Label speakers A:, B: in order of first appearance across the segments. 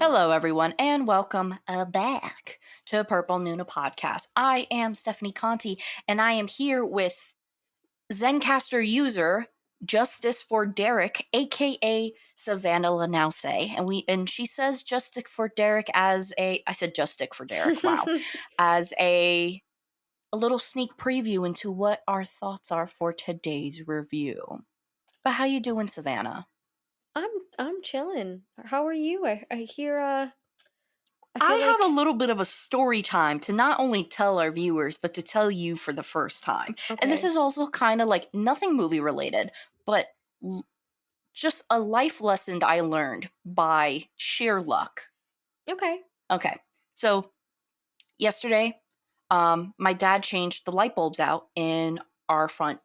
A: Hello, everyone, and welcome back to Purple Nuna Podcast. I am Stephanie Conti, and I am here with Zencaster user Justice for Derek, aka Savanna Lanausse, and she says Justice for Derek I said Justice for Derek, wow, as a little sneak preview into what our thoughts are for today's review. But how you doing, Savannah?
B: I'm chilling. How are you? I hear I
A: I
B: feel
A: have a
B: like
A: little bit of a story time to not only tell our viewers, but to tell you for the first time. And this
B: okay.
A: is also kind of like nothing movie related, but l- just a life lesson I learned by sheer luck.
B: Okay.
A: Okay, so yesterday, my dad changed the light bulbs out in our front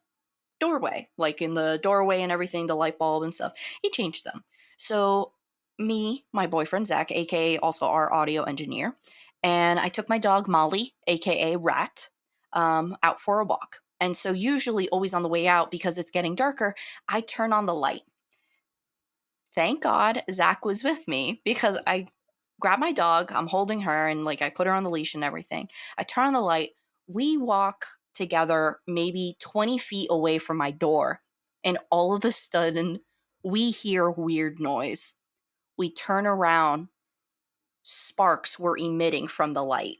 A: doorway, like in the doorway and everything, the light bulb and stuff. He changed them. So me, my boyfriend Zach, aka also our audio engineer, and I took my dog Molly, aka Rat, out for a walk. And so usually, always on the way out, because it's getting darker, I turn on the light. Thank God Zach was with me because I grab my dog, I'm holding her, and like I put her on the leash and everything. I turn on the light. We walk together maybe 20 feet away from my door, and all of a sudden, we hear weird noise. We turn around, sparks were emitting from the light.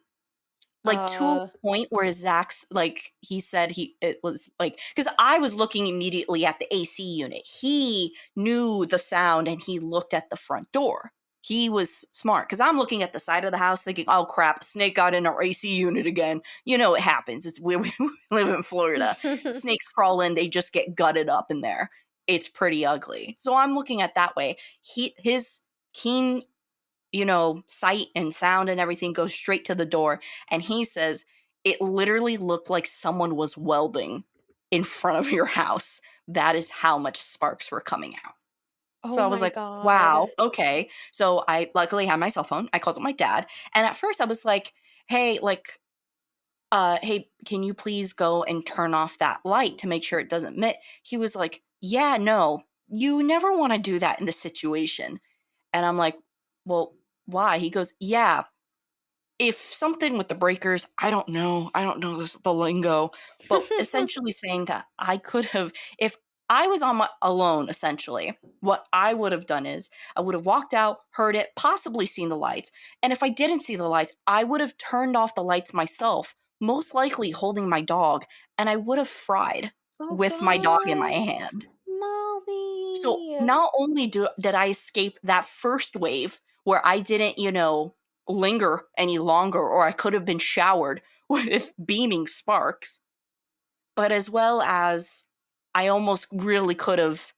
A: Like to a
B: Uh
A: point where Zach's like he said it was like because I was looking immediately at the AC unit. He knew the sound and he looked at the front door. He was smart because I'm looking at the side of the house thinking, oh crap, snake got in our AC unit again. You know it happens. It's we live in Florida. Snakes crawl in, they just get gutted up in there. It's pretty ugly. So I'm looking at that way. His keen sight and sound and everything goes straight to the door. And he says, it literally looked like someone was welding in front of your house. That is how much sparks were coming out. So
B: Oh
A: I was
B: my
A: like,
B: God.
A: wow, okay. So I luckily had my cell phone. I called up my dad. And at first I was like, hey, hey, can you please go and turn off that light to make sure it doesn't emit? He was like, yeah, no, you never want to do that in this situation. And I'm like, well, why? He goes, yeah, if something with the breakers, I don't know the lingo, but essentially saying that I could have, if I was on my alone, essentially, what I would have done is I would have walked out, heard it, possibly seen the lights. And if I didn't see the lights, I would have turned off the lights myself, most likely holding my dog, and I would have fried
B: Oh
A: with my dog in my
B: God.
A: hand. So
B: Molly.
A: not only did I escape that first wave where I didn't, linger any longer, or I could have been showered with beaming sparks, but as well as I almost really could have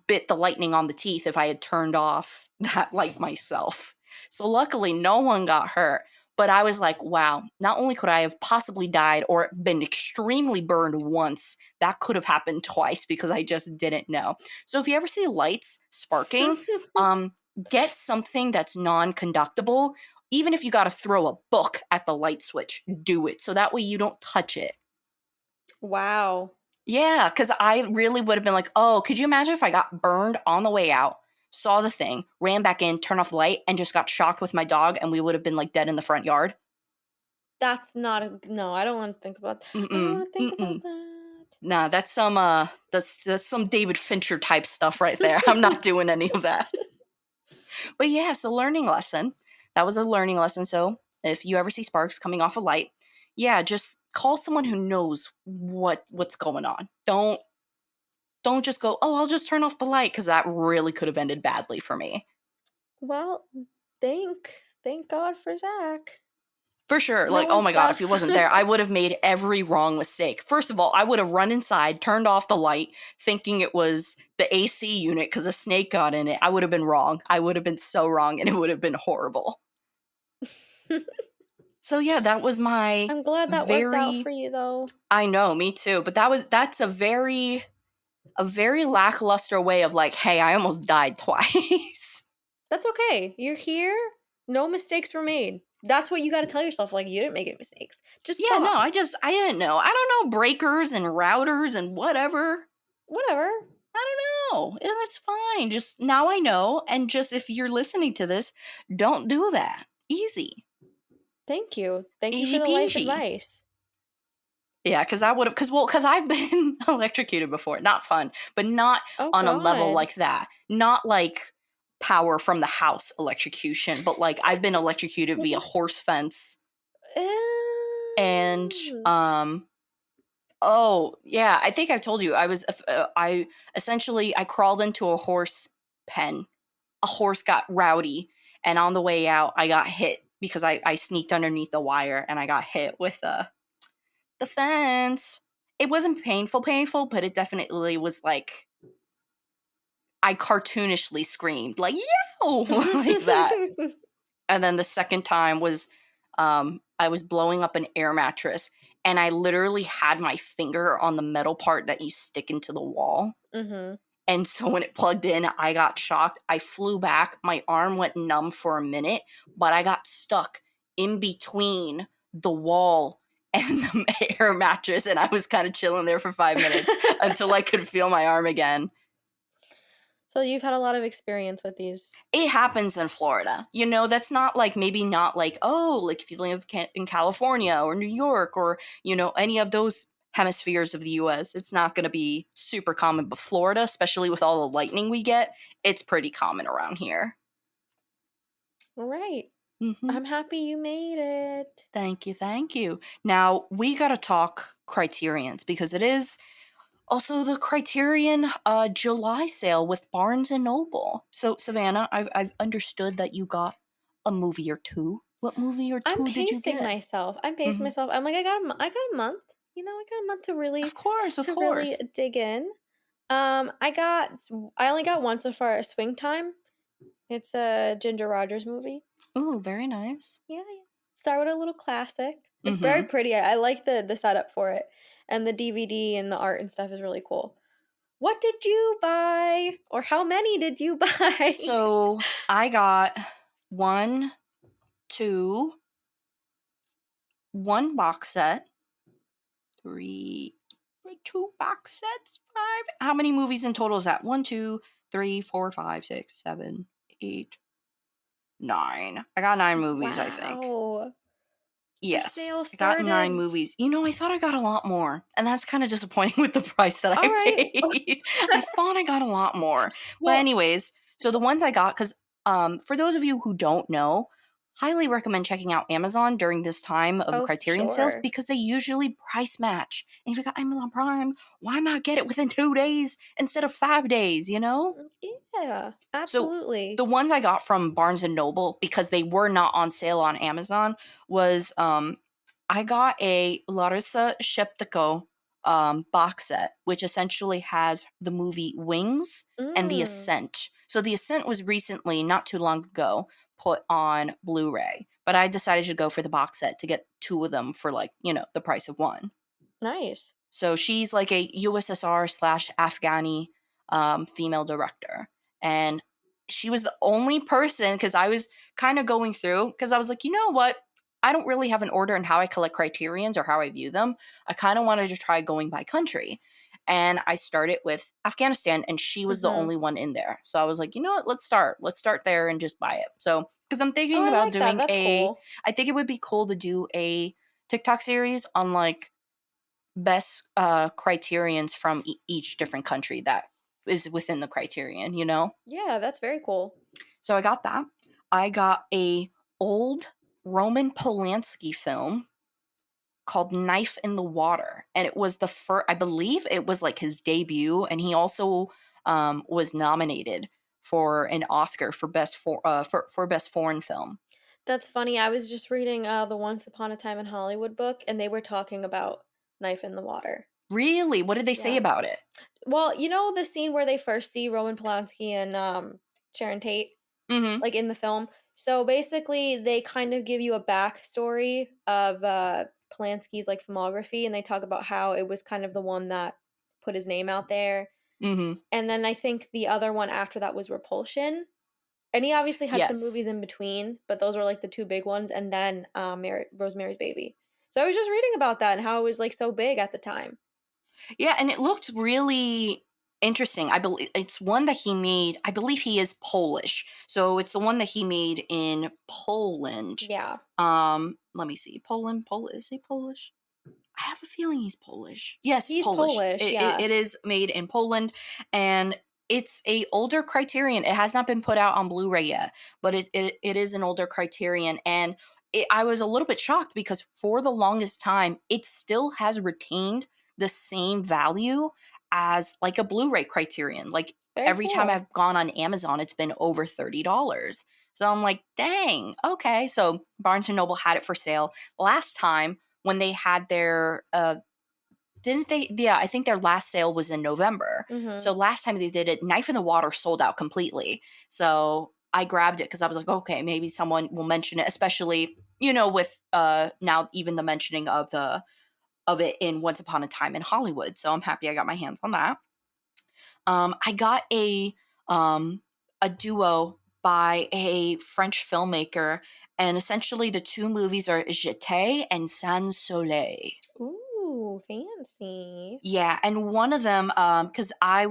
A: bit the lightning on the teeth if I had turned off that light myself. So luckily, no one got hurt. But I was like, wow, not only could I have possibly died or been extremely burned once, that could have happened twice because I just didn't know. So if you ever see lights sparking, um, get something that's non conductible. Even if you got to throw a book at the light switch, do it. So that way you don't touch it.
B: Wow.
A: Yeah, because I really would have been like, oh, could you imagine if I got burned on the way out, saw the thing, ran back in, turned off the light, and just got shocked with my dog, and we would have been like dead in the front yard?
B: That's not a no, I don't want to think about I don't
A: Mm-mm.
B: want to think about
A: Mm-mm. Nah, that's some David Fincher type stuff right there. I'm not
B: that.
A: doing any of that. But yeah, so learning lesson. That was a learning lesson. So if you ever see sparks coming off a light, yeah, just call someone who knows what's going on. Don't just go, "Oh, I'll just turn off the light," because that really could have ended badly for me.
B: Well, thank God for Zach.
A: For sure. Like, oh
B: Knowing
A: my god, if he
B: stuff.
A: wasn't there, I would have made every wrong mistake. First of all, I would have run inside, turned off the light, thinking it was the AC unit because a snake got in it. I would have been wrong. I would have been so wrong, and it would have been horrible. So yeah, that was my
B: I'm glad that worked out
A: very
B: for you though.
A: I know, me too, but that's a very lackluster way of like, "Hey, I almost died twice."
B: That's okay. You're here. No mistakes were made. That's what you got to tell yourself. Like, you didn't make any mistakes. Just
A: Yeah, no,
B: thoughts.
A: I didn't know. I don't know breakers and routers and whatever.
B: Whatever.
A: I know, and it's fine. Just now I know, and just if you're listening to this, don't do that. Easy.
B: Thank you. Thank you for
A: Easy
B: the life
A: peasy.
B: advice.
A: Yeah, because I would have, because I've been electrocuted before. Not fun, but not
B: Oh
A: on a level
B: god.
A: like that. Not like power from the house electrocution, but like I've been electrocuted via horse fence and
B: Um,
A: oh yeah, I think I've told you I essentially I crawled into a horse pen. A horse got rowdy, and on the way out, I got hit because I sneaked underneath the wire and I got hit with the fence. It wasn't painful, but it definitely was like I cartoonishly screamed like "Yow!" like that. And then the second time was I was blowing up an air mattress and I literally had my finger on the metal part that you stick into the wall.
B: Mhm.
A: And so when it plugged in, I got shocked. I flew back. My arm went numb for a minute, but I got stuck in between the wall and the air mattress. And I was kind of chilling there for 5 minutes until I could feel my arm again.
B: So you've had a lot of experience with these.
A: It happens in Florida. You know, that's not like maybe not like, oh, like if you live in California or New York or, you know, any of those hemispheres of the US, it's not going to be super common. But Florida, especially with all the lightning we get, it's pretty common around here.
B: All right.
A: Hmm.
B: I'm happy you made it.
A: Thank you. Thank you. Now, we got to talk criterions because it is also the Criterion July sale with Barnes and Noble. So, Savannah, I've understood that you got a movie or two. What movie or
B: I'm
A: two did you
B: pacing
A: get?
B: myself. I'm pacing
A: Hmm.
B: myself. I'm like, I got a month. You know, I got a month
A: Of course, of
B: to really
A: course.
B: dig in. I only got one so far. A Swing Time. It's a Ginger Rogers movie.
A: Ooh, very nice.
B: Yeah, yeah. Start with a little classic. It's very
A: Hmm.
B: pretty. I like the setup for it, and the DVD and the art and stuff is really cool. What did you buy, or how many did you buy?
A: So I got one, two, one box set, three, two box sets, five. How many movies in total is that? One, two, three, four, five, six, seven, eight, nine. I got nine movies, I think.
B: Wow, the
A: Yes,
B: sale
A: I got nine
B: started.
A: movies. You know, I thought I got a lot more, and that's kind of disappointing with the price that
B: All
A: I
B: right.
A: paid. I thought I got a lot more, but
B: Well,
A: anyways, so the ones I got, because for those of you who don't know, highly recommend checking out Amazon during this time of
B: oh, for
A: Criterion sales
B: sure.
A: because they usually price match. And if you got Amazon Prime, why not get it within 2 days instead of 5 days? You know.
B: Yeah,
A: So the
B: absolutely.
A: ones I got from Barnes and Noble because they were not on sale on Amazon was I got a Larissa Sheptiko box set, which essentially has the movie Wings and The
B: Mm,
A: Ascent. So The Ascent was recently, not too long ago, put on Blu-ray, but I decided to go for the box set to get two of them for like, you know, the price of one.
B: nice.
A: So she's like a USSR slash Afghani female director. And she was the only person, because I was kind of going through, because I was like, you know what? I don't really have an order in how I collect criterions or how I view them. I kind of wanted to try going by country. And I started with Afghanistan, and she was the
B: Mhm.
A: only one in there. So I was like, you know what? Let's start. Let's start there and just buy it. So, because I'm
B: Oh,
A: thinking
B: I
A: about
B: like that.
A: doing
B: That's cool.
A: I think it would be cool to do a TikTok series on like best criterions from each different country that is within the criterion, you know.
B: Yeah, that's very cool.
A: So I got that. I got a old Roman Polanski film called Knife in the Water, and it was the first, I believe it was like his debut, and he also was nominated for an Oscar for best foreign film.
B: That's funny. I was just reading the Once Upon a Time in Hollywood book, and they were talking about Knife in the Water.
A: Really, what did they say
B: Yeah.
A: about it?
B: Well, you know the scene where they first see Roman Polanski and Sharon Tate,
A: Mm-hmm.
B: like in the film. So basically, they kind of give you a backstory of Polanski's like filmography, and they talk about how it was kind of the one that put his name out there.
A: Mm-hmm.
B: And then I think the other one after that was Repulsion. And he obviously had some
A: Yes.
B: movies in between, but those were like the two big ones. And then Rosemary's Baby. So I was just reading about that and how it was like so big at the time.
A: Yeah, and it looked really. Interesting. I believe it's one that he made. I believe he is Polish, so it's the one that he made in Poland.
B: Yeah.
A: Let me see. Poland. Is he Polish? I have a feeling he's Polish. Yes,
B: He's
A: Polish.
B: Polish, yeah.
A: It is made in Poland, and it's a older Criterion. It has not been put out on Blu-ray yet, but it is an older Criterion, and I was a little bit shocked because for the longest time, it still has retained the same value as like a Blu-ray Criterion. Like
B: Very
A: every time
B: cool.
A: I've gone on Amazon, it's been over $30. So I'm like, dang, okay. So Barnes and Noble had it for sale last time when they had their didn't they yeah, I think their last sale was in November.
B: Mhm.
A: So last time they did it, Knife in the Water sold out completely. So I grabbed it because I was like, okay, maybe someone will mention it, especially, with now even the mentioning of it in Once Upon a Time in Hollywood. So I'm happy I got my hands on that. I got a duo by a French filmmaker, and essentially the two movies are Jeté and Sans Soleil.
B: Ooh, fancy.
A: Yeah, and one of them, because I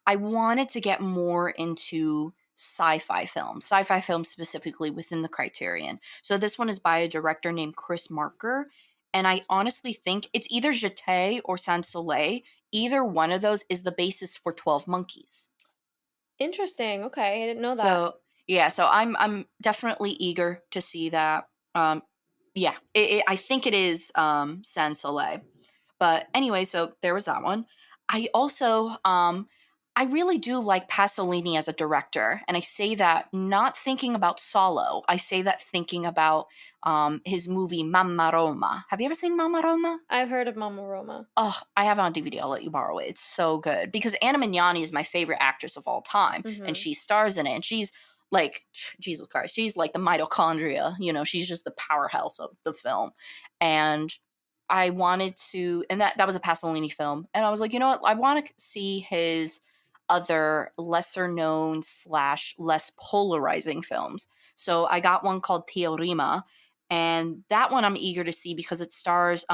A: wanted to get more into sci-fi films specifically within the Criterion. So this one is by a director named Chris Marker, and I honestly think it's either Jeté or Sans Soleil. Either one of those is the basis for 12 Monkeys.
B: Interesting, okay, I didn't know that.
A: So yeah, so I'm definitely eager to see that. Yeah, I think it is Sans Soleil. But anyway, so there was that one. I also I really do like Pasolini as a director, and I say that not thinking about Solo. I say that thinking about his movie Mamma Roma. Have you ever seen Mamma Roma?
B: I've heard of Mama Roma.
A: Oh, I have it on DVD. I'll let you borrow it. It's so good because Anna Mignani is my favorite actress of all time, and
B: Mhm.
A: she stars in it. And she's like, Jesus Christ, she's like the mitochondria. She's just the powerhouse of the film. And I wanted to, and that was a Pasolini film. And I was like, you know what? I want to see his other lesser known slash less polarizing films. So I got one called Teorema, and that one I'm eager to see because it stars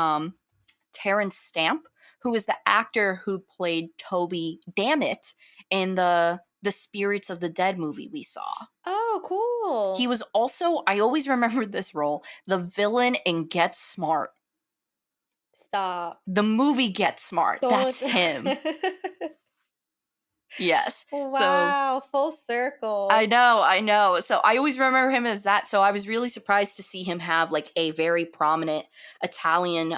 A: Terrence Stamp, who is the actor who played Toby Dammit in the Spirits of the Dead movie we saw.
B: Oh,
A: He
B: cool.
A: was also, I always remembered this role, the villain in Get Smart.
B: Stop.
A: The movie Get Smart.
B: Don't
A: That's him. Yes. So
B: Wow, full
A: I
B: circle.
A: know, I know. So I always remember him as that. So I was really surprised to see him have like a very prominent Italian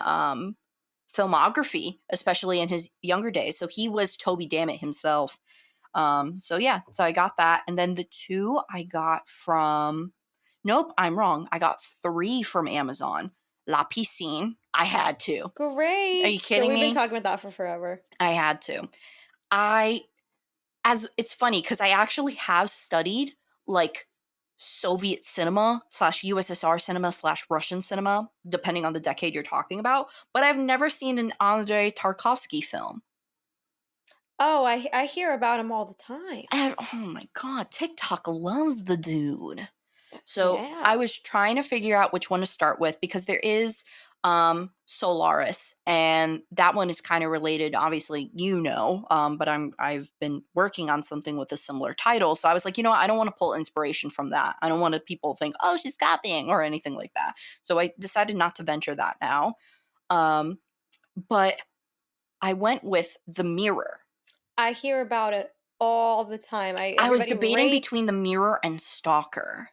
A: filmography, especially in his younger days. So he was Toby Dammit himself. So yeah, so I got that. And then the two I got from nope, I'm wrong. I got three from Amazon. La Piscine. I had to. Are you
B: Great. So
A: kidding
B: we've been
A: me?
B: talking about that for forever.
A: I had to. I as it's funny because I actually have studied like Soviet cinema slash USSR cinema slash Russian cinema, depending on the decade you're talking about, but I've never seen an Andrei Tarkovsky film.
B: Oh, I hear about him all the time.
A: Oh my god, TikTok loves the dude. So I
B: Yeah.
A: was trying to figure out which one to start with because there is Solaris, and that one is kind of related, obviously, but I've been working on something with a similar title. So I was like, you know what, I don't want to pull inspiration from that. I don't want to people think, oh, she's copying or anything like that. So I decided not to venture that now. Um, but I went with The Mirror.
B: I hear about it all the time. I
A: I was
B: everybody
A: debating
B: rave
A: between The Mirror and Stalker.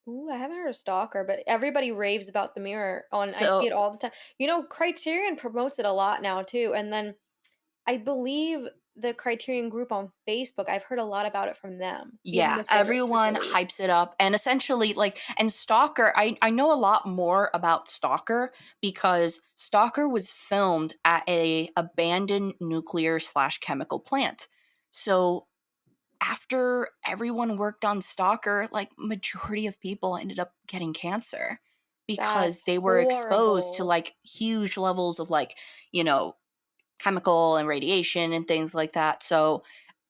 B: Ooh, I haven't heard of Stalker, but everybody raves about The Mirror on I see
A: So
B: it all the time. Criterion promotes it a lot now too, and then I believe the Criterion group on Facebook, I've heard a lot about it from them, even
A: yeah,
B: before it was
A: everyone
B: released.
A: hypes it up, and essentially, like, and Stalker, I know a lot more about Stalker because Stalker was filmed at a abandoned nuclear slash chemical plant. So after everyone worked on Stalker, like, majority of people ended up getting cancer
B: That's
A: because they were exposed to
B: horrible.
A: like huge levels of like, you know, chemical and radiation and things like that. So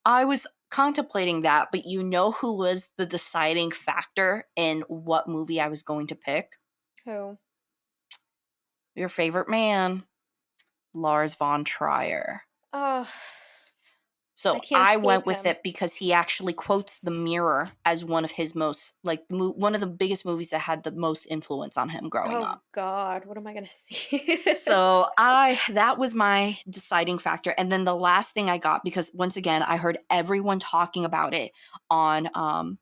A: I was contemplating that, but you know who was the deciding factor in what movie I was going to pick?
B: Who?
A: Your favorite man, Lars von Trier.
B: Oh, I
A: So
B: can't
A: I
B: escape
A: went with
B: him.
A: it because he actually quotes The Mirror as one of his most like one of the biggest movies that had the most influence on him growing
B: Oh
A: up.
B: god, what am I gonna see?
A: So I that was my deciding factor. And then the last thing I got, because once again I heard everyone talking about it on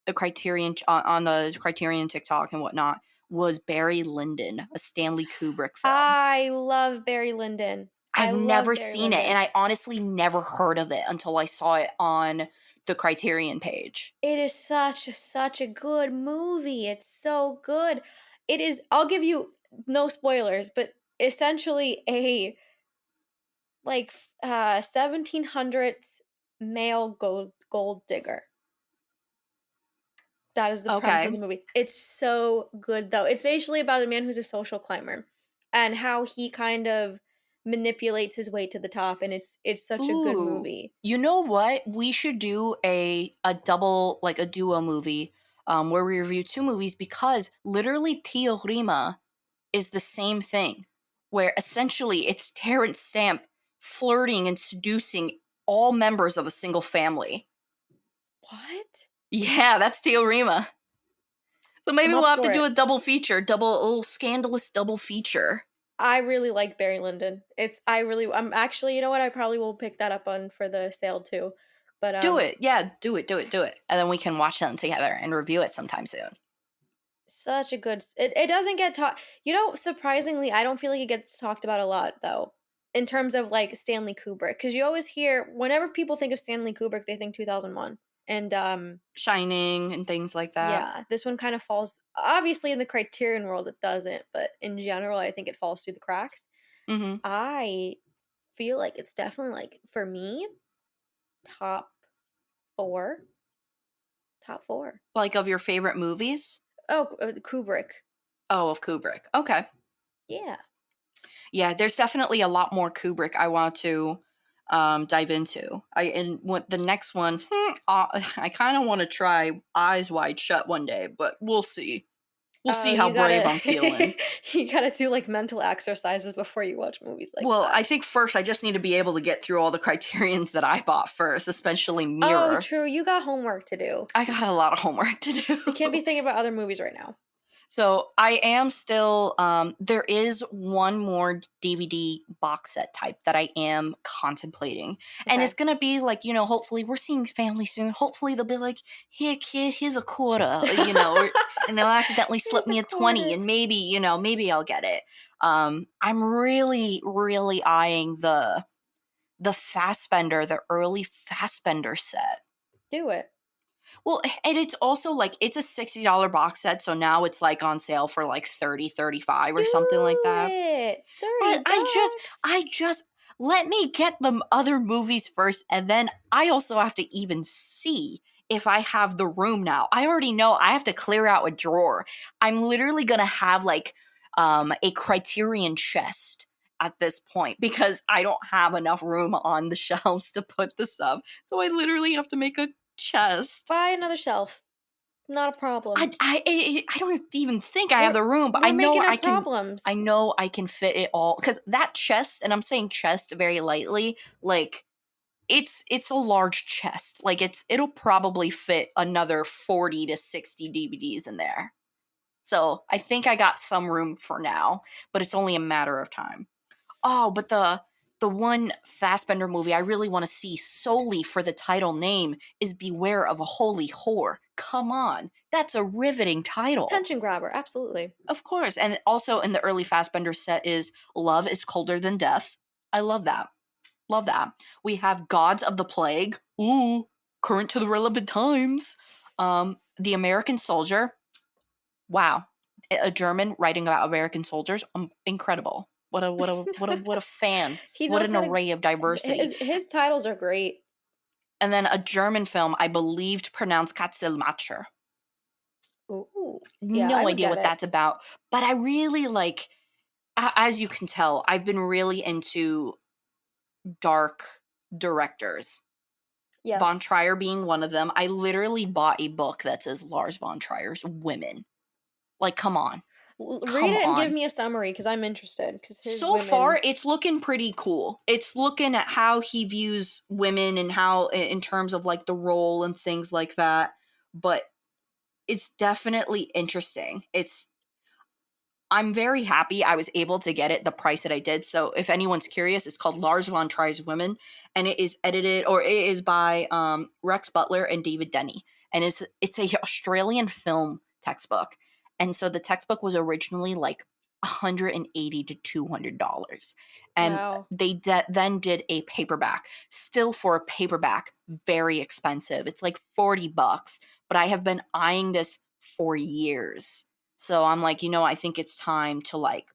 A: the Criterion on the Criterion TikTok and whatnot, was Barry Lyndon, a Stanley Kubrick film.
B: I love Barry Lyndon. I
A: I've
B: love
A: never
B: Barry
A: seen it, and
B: Lyndon.
A: I honestly never heard of it until I saw it on the Criterion page.
B: It is such a good movie. It's so good. It is I'll give you no spoilers, but essentially a 1700s male gold digger. That is the premise of the
A: Okay.
B: movie. It's so good though. It's basically about a man who's a social climber and how he kind of manipulates his way to the top, and it's such a good
A: Ooh.
B: movie.
A: You know what? We should do a double, like a duo movie, where we review 2 movies, because literally Teorema is the same thing, where essentially it's Terrence Stamp flirting and seducing all members of a single family.
B: What?
A: Yeah, that's Teorema. So maybe
B: I'm
A: we'll
B: up
A: have to
B: for
A: do
B: it.
A: a double feature, a little scandalous double feature.
B: I really like Barry Lyndon. I'm actually, you know what? I probably will pick that up on for the sale too. But
A: Do it. Yeah, do it, do it, do it. And then we can watch them together and review it sometime soon.
B: such a good it doesn't get talked, surprisingly, I don't feel like it gets talked about a lot though in terms of like Stanley Kubrick, cuz you always hear whenever people think of Stanley Kubrick, they think 2001. And
A: Shining and things like that.
B: yeah, this one kind of falls obviously in the Criterion world it doesn't, but in general I think it falls through the cracks.
A: Mhm.
B: I feel like it's definitely like for me top 4. Top 4.
A: Like, of your favorite movies?
B: Oh, Kubrick.
A: Oh, of Kubrick. Okay.
B: Yeah.
A: Yeah, there's definitely a lot more Kubrick I want to dive into. And what the next one, I kind of want to try Eyes Wide Shut one day, but we'll see. We'll
B: Oh,
A: see how
B: you
A: brave
B: gotta
A: I'm feeling.
B: you gotta do, like, mental exercises before you watch movies like
A: Well,
B: that.
A: I think first I just need to be able to get through all the criterions that I bought first, especially
B: Oh,
A: Mirror.
B: true, you got homework to do.
A: I got a lot of homework to
B: You can't be
A: do.
B: thinking about other movies right now.
A: So I am still there is one more DVD box set type that I am contemplating. And it's
B: Okay.
A: gonna be like, hopefully we're seeing family soon. Hopefully they'll be like, here kid, here's a quarter, and they'll accidentally slip
B: Here's a
A: me a 20
B: quarter.
A: and maybe I'll get it. I'm really, really eyeing the Fassbender, the early Fassbender set.
B: Do it.
A: Well, and it's also like it's a $60 box set, so now it's like on sale for like 30, 35, or something like
B: Do
A: that.
B: it! 30
A: But
B: bucks.
A: I just let me get the other movies first, and then I also have to even see if I have the room now. I already know I have to clear out a drawer. I'm literally gonna have like a Criterion chest at this point because I don't have enough room on the shelves to put the stuff. So I literally have to make a chest.
B: Buy another shelf. Not a problem.
A: I don't even think I have
B: We're
A: the room, but
B: we're making up problems.
A: I know I can fit it all, because that chest, and I'm saying chest very lightly, like it's a large chest. Like it'll probably fit another 40 to 60 DVDs in there. So I think I got some room for now, but it's only a matter of time. Oh, but the one Fassbender movie I really want to see solely for the title name is Beware of a Holy Whore. Come on. That's a riveting title.
B: Attention grabber, absolutely.
A: Of course. And also in the early Fassbender set is Love is Colder Than Death. I love that. Love that. We have Gods of the Plague. Ooh, current to the relevant times. The American Soldier. Wow. A German writing about American soldiers. Incredible. What a fan.
B: He
A: What
B: knows
A: an
B: how to
A: array of diversity.
B: his titles are great.
A: And then a German film I believed pronounced Katzelmacher.
B: Ooh. Yeah, I
A: No
B: would
A: idea
B: get
A: what
B: it.
A: that's about, but I really like, as you can tell, I've been really into dark directors. Von
B: Yes.
A: Trier being one of them. I literally bought a book that says Lars von Trier's Women. Like, come on.
B: Read
A: Come
B: it and give
A: on.
B: me a summary because I'm interested. Because his
A: So far,
B: women.
A: it's looking pretty cool. It's looking at how he views women and how, in terms of like the role and things like that. But it's definitely interesting. I'm very happy I was able to get it the price that I did. So if anyone's curious, it's called Lars von Trier's Women, and it is edited, or it is by Rex Butler and David Denny, and it's a Australian film textbook. And so the textbook was originally like $180 to $200, and
B: Wow.
A: then did a paperback. Still, for a paperback, very expensive. It's like $40, but I have been eyeing this for years, so I'm like, I think it's time to like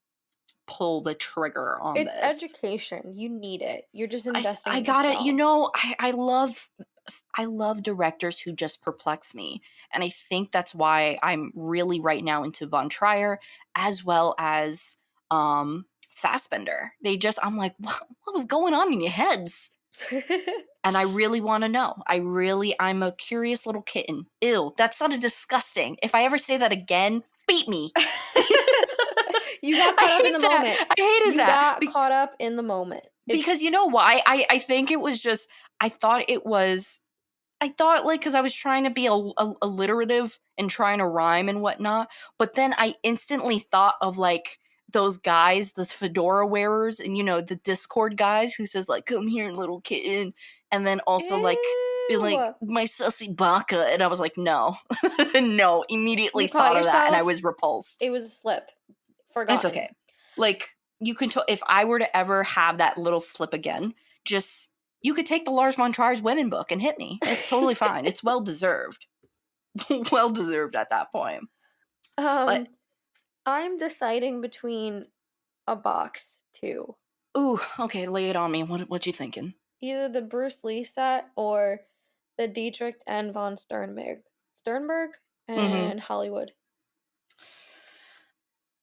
A: pull the trigger on
B: It's
A: this.
B: education. You need it. You're just investing
A: I
B: in
A: got it.
B: yourself.
A: I love directors who just perplex me. And I think that's why I'm really right now into Von Trier, as well as Fassbender. I'm like, what was going on in your heads? And I really want to know. I'm a curious little kitten. Ew, that sounded disgusting. If I ever say that again, beat me.
B: You got
A: I
B: caught up in the
A: hate that.
B: moment.
A: I hated
B: You
A: that
B: got caught up in the moment. It's
A: because you know why? I think it was just I thought it was I thought, like, because I was trying to be alliterative and trying to rhyme and whatnot, but then I instantly thought of like those guys, the fedora wearers, and the Discord guys who says like "Come here, little kitten," and then also like be like
B: ew.
A: "My sussy baka," and I was like, no, no, immediately
B: You caught
A: thought of that, and I
B: yourself.
A: was repulsed.
B: It was a slip.
A: It's
B: Forgotten.
A: okay. Like, you can if I were to ever have that little slip again, just you could take the Lars von Trier's women book and hit me. It's totally fine. It's well deserved. Well deserved at that point. But
B: um, I'm deciding between a box too.
A: ooh, okay, lay it on me. What you thinking?
B: Either the Bruce Lee set or the Dietrich and von Sternberg
A: Mhm.
B: and Hollywood.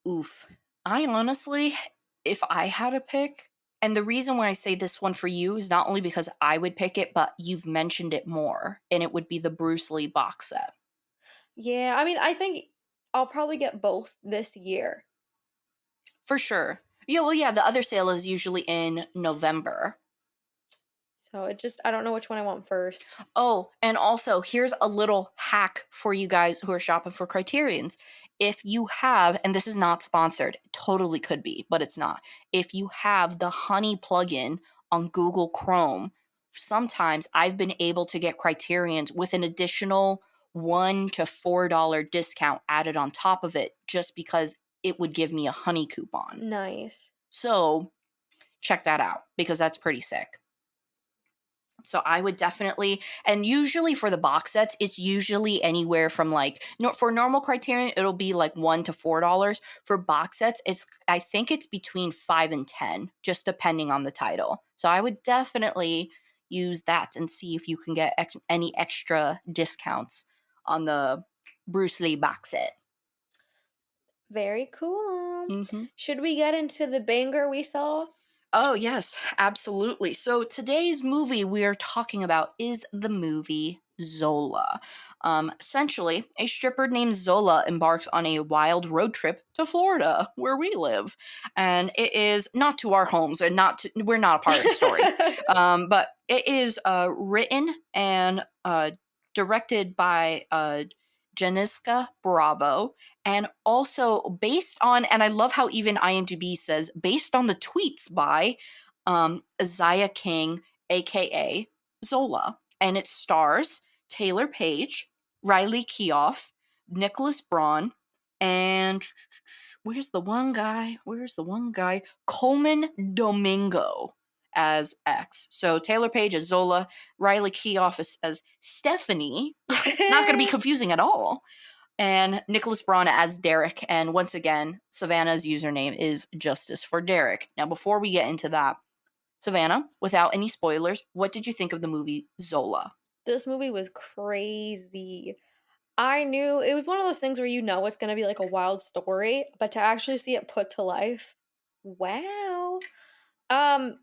A: Oof. I honestly, if I had a pick, and the reason why I say this one for you is not only because I would pick it, but you've mentioned it more, and it would be the Bruce Lee box set.
B: Yeah, I mean, I think I'll probably get both this year.
A: For sure. Yeah, well, yeah, the other sale is usually in November.
B: So I don't know which one I want first.
A: Oh, and also here's a little hack for you guys who are shopping for Criterions. If you have, and this is not sponsored, it totally could be, but it's not. If you have the Honey plugin on Google Chrome, sometimes I've been able to get Criterions with an additional $1 to $4 discount added on top of it just because it would give me a Honey coupon.
B: Nice.
A: So check that out because that's pretty sick. So I would definitely, and usually for the box sets, it's usually anywhere from like, no, for normal Criterion, it'll be like $1 to $4. For box sets, I think it's between 5 and 10, just depending on the title. So I would definitely use that and see if you can get any extra discounts on the Bruce Lee box set.
B: Very cool.
A: Hmm.
B: Should we get into the banger we saw?
A: Oh, yes, absolutely. So today's movie we are talking about is the movie Zola. Essentially, a stripper named Zola embarks on a wild road trip to Florida, where we live, and it is not to our homes, and we're not a part of the story. But it is written and directed by Janiska Bravo, and also based on, and I love how even IMDb says based on the tweets by Isaiah King, aka Zola, and it stars Taylor Page, Riley Keough, Nicholas Braun, and where's the one guy? Coleman Domingo as X. So Taylor Page as Zola, Riley Keough as Stephanie. Not going to be confusing at all, and Nicholas Braun as Derek. And once again, Savannah's username is Justice for Derek. Now, before we get into that, Savannah, without any spoilers, what did you think of the movie Zola?
B: This movie was crazy. I knew it was one of those things where you know it's gonna be like a wild story, but to actually see it put to life, wow. Um,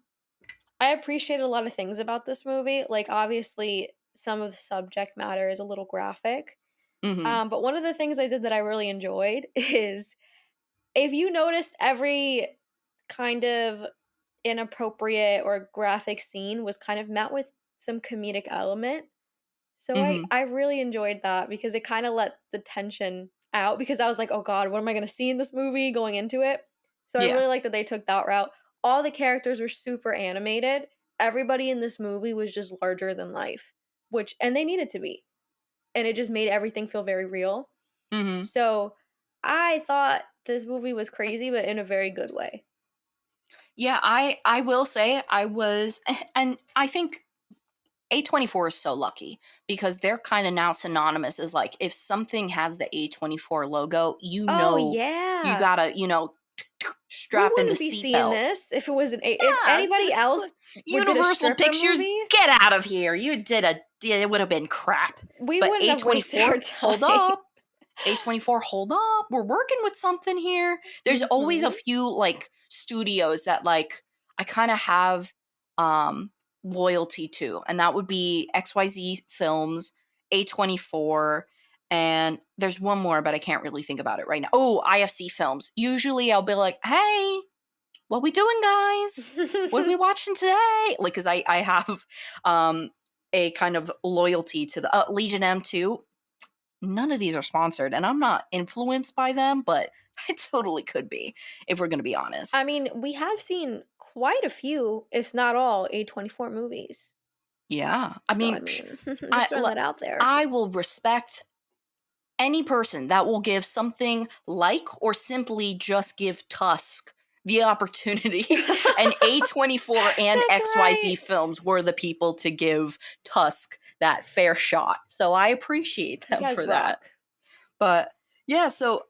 B: I appreciate a lot of things about this movie. Like obviously some of the subject matter is a little graphic.
A: Mm-hmm.
B: But one of the things I did that I really enjoyed is if you noticed every kind of inappropriate or graphic scene was kind of met with some comedic element. So
A: Mhm.
B: I really enjoyed that because it kinda let the tension out because I was like, "Oh god, what am I gonna see in this movie?" going into it. So I
A: Yeah.
B: really like that they took that route. All the characters were super animated. Everybody in this movie was just larger than life, which and they needed to be, and it just made everything feel very real.
A: Mhm.
B: So, I thought this movie was crazy, but in a very good way.
A: Yeah, I will say I was and I think A24 is so lucky because they're kinda now synonymous as, like, if something has the A24 logo,
B: Oh,
A: you
B: yeah.
A: gotta,
B: We
A: strap in the
B: wouldn't be seeing
A: seatbelt.
B: this if it was an a if
A: Yeah,
B: anybody else would did a
A: Universal
B: stripper
A: Pictures,
B: movie,
A: get out of here. It would have been crap.
B: we
A: But
B: wouldn't have wasted our
A: A24, hold
B: time.
A: up. A24, hold up. We're working with something here. There's always a
B: Mhm.
A: few like studios that like I kind of have um loyalty to, and that would be XYZ Films, A24, and there's one more, but I can't really think about it right now. Oh, IFC Films. Usually I'll be like, "Hey, what we doing, guys? What are we watching today?" Like, cause I have um a kind of loyalty to the Legion M2. None of these are sponsored, and I'm not influenced by them, but I totally could be if we're gonna be
B: I
A: honest.
B: mean, we have seen quite a few, if not all, A24 movies.
A: Yeah, I
B: So, I
A: mean,
B: mean,
A: I
B: just throwing
A: l-
B: that out there.
A: I will respect any person that will give something like or simply just give Tusk the opportunity. And A24 and
B: That's
A: XYZ
B: right.
A: Films were the people to give Tusk that fair shot. So I appreciate
B: You
A: them
B: guys
A: for that.
B: rock.
A: But yeah, so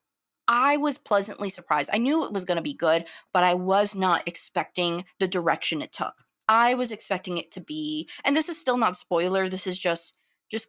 A: I was pleasantly surprised. I knew it was going to be good, but I was not expecting the direction it took. I was expecting it to be, and this is still not spoiler, this is just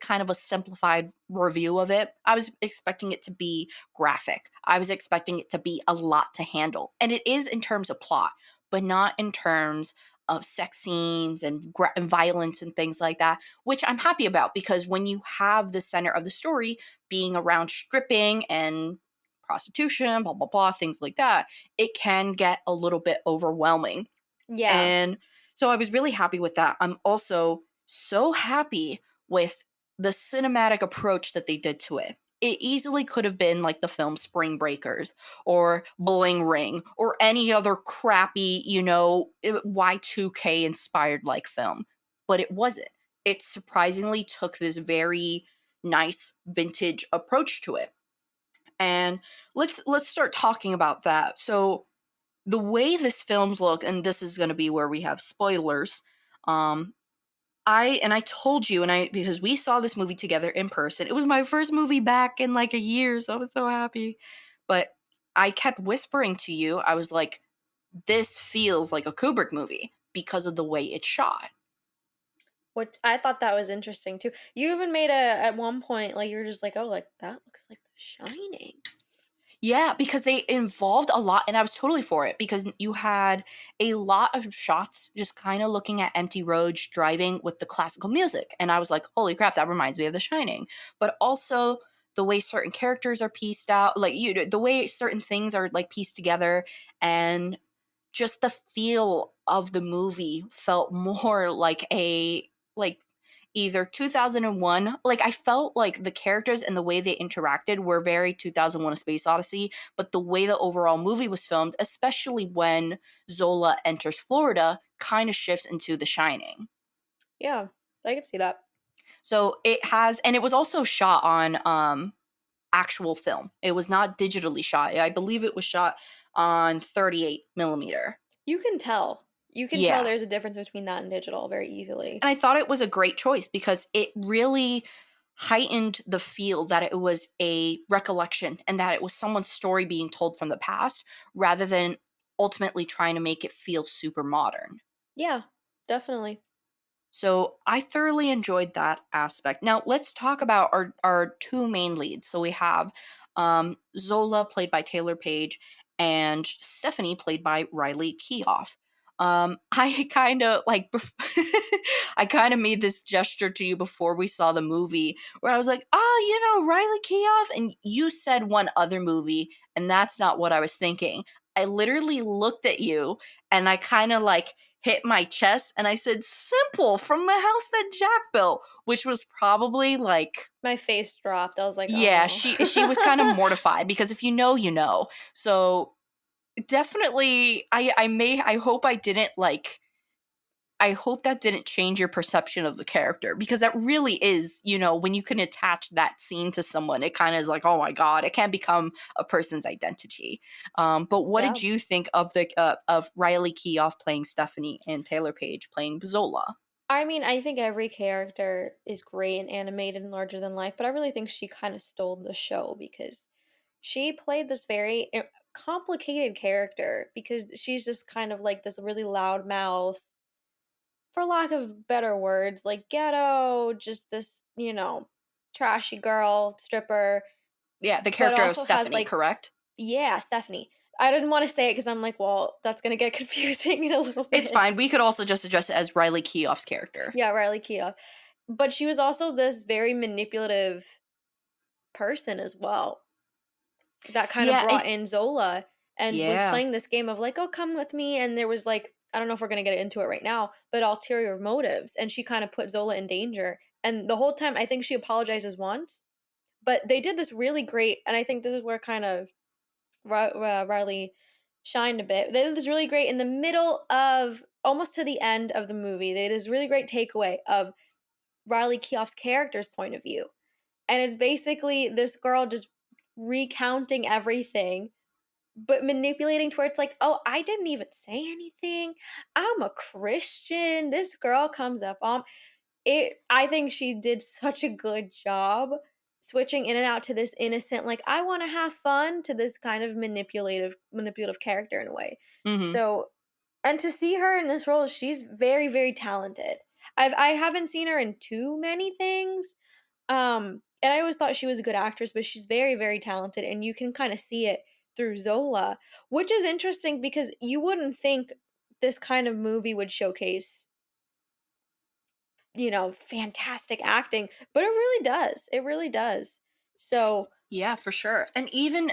A: kind of a simplified review of it. I was expecting it to be graphic. I was expecting it to be a lot to handle. And it is in terms of plot, but not in terms of sex scenes and violence and things like that, which I'm happy about because when you have the center of the story being around stripping and prostitution, blah, blah, blah, things like that, it can get a little bit overwhelming.
B: Yeah.
A: And so I was really happy with that. I'm also so happy with the cinematic approach that they did to it. It easily could have been like the film Spring Breakers or Bling Ring or any other crappy, Y2K inspired like film, but it wasn't. It surprisingly took this very nice vintage approach to it. And let's start talking about that. So the way this films look, and this is going to be where we have spoilers. Um, I told you, and I because we saw this movie together in person. It was my first movie back in like a year, so I was so happy. But I kept whispering to you. I was like, "This feels like a Kubrick movie because of the way it's shot."
B: What I thought that was interesting too. You even made a at one point, like, you're just like, "Oh, like, that looks like The Shining."
A: Yeah, because they involved a lot, and I was totally for it because you had a lot of shots just kind of looking at empty roads, driving with the classical music. And I was like, holy crap, that reminds me of The Shining. But also the way certain characters are pieced out, like the way certain things are like pieced together, and just the feel of the movie felt more like either 2001, like I felt like the characters and the way they interacted were very 2001 A Space Odyssey, but the way the overall movie was filmed, especially when Zola enters Florida, kind of shifts into The Shining.
B: Yeah, I could see that.
A: So it has, and it was also shot on actual film. It was not digitally shot. I believe it was shot on 38 millimeter.
B: You can tell. You can tell
A: Yeah.
B: there's a difference between that and digital very easily.
A: And I thought it was a great choice because it really heightened the feel that it was a recollection and that it was someone's story being told from the past rather than ultimately trying to make it feel super modern.
B: Yeah, definitely.
A: So I thoroughly enjoyed that aspect. Now let's talk about our two main leads. So we have Zola played by Taylor Page and Stephanie played by Riley Keough. I kind of like I kind of made this gesture to you before we saw the movie where I was like, "Oh, Riley Keough," and you said one other movie, and that's not what I was thinking. I literally looked at you and I kind of like hit my chest and I said, "Simple, from the house that Jack built," which was probably like,
B: My face dropped. I was like,
A: yeah,
B: "Oh."
A: she was kind of mortified because if you know, you know. So definitely, I hope I didn't like I hope that didn't change your perception of the character because that really is, when you can attach that scene to someone, it kind of is like, oh my god, it can become a person's identity. But what
B: Yeah.
A: did you think of the of Riley Keough playing Stephanie and Taylor Page playing Zola?
B: I mean, I think every character is great and animated and larger than life, but I really think she kind of stole the show because she played this very complicated character because she's just kind of like this really loud mouth, for lack of better words, like ghetto, just this, trashy girl, stripper,
A: Yeah, the
B: but
A: character of
B: also has
A: Stephanie,
B: like,
A: correct?
B: yeah, Stephanie. I didn't want to say it because I'm like, well, that's gonna get confusing in a little
A: It's
B: bit.
A: fine. We could also just address it as Riley Keough's character.
B: Yeah, Riley Keough. But she was also this very manipulative person as well that kind of
A: Yeah,
B: brought in Zola and was
A: yeah.
B: playing this game of like, "Oh, come with me." And there was like, I don't know if we're going to get into it right now, but ulterior motives, and she kind of put Zola in danger. And the whole time I think she apologizes once, but they did this really great, and I think this is where kind of Riley shined a bit. They did this really great in the middle of almost to the end of the movie. They did this really great takeaway of Riley Keough's character's point of view. And it's basically this girl just recounting everything, but manipulating to where it's like, "Oh, I didn't even say anything. I'm a Christian. This girl comes up on it." I think she did such a good job switching in and out to this innocent, like, "I wanna have fun," to this kind of manipulative character in a way.
A: Mhm.
B: So and to see her in this role, she's very, very talented. I haven't seen her in too many things, and I always thought she was a good actress, but she's very, very talented, and you can kinda see it through Zola, which is interesting because you wouldn't think this kind of movie would showcase, fantastic acting, but it really does. It really does. So,
A: Yeah, for sure. And even,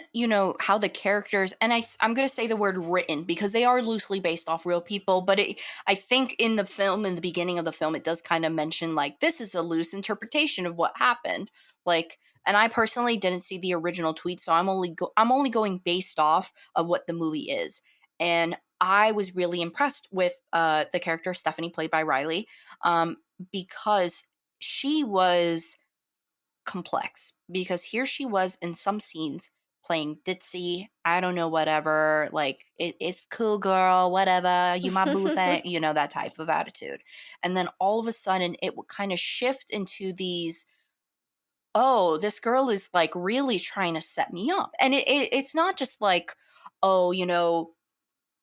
A: how the characters, and I'm going to say the word written because they are loosely based off real people, but I think in the film, in the beginning of the film, it does kind of mention like this is a loose interpretation of what happened. Like, and I personally didn't see the original tweet, so I'm only going based off of what the movie is. And I was really impressed with the character Stephanie played by Riley, because she was complex because here she was in some scenes playing ditzy, I don't know, whatever, like it's cool girl, whatever, you my boo thing, that type of attitude. And then all of a sudden it would kind of shift into these, oh, this girl is like really trying to set me up. And it's not just like, oh,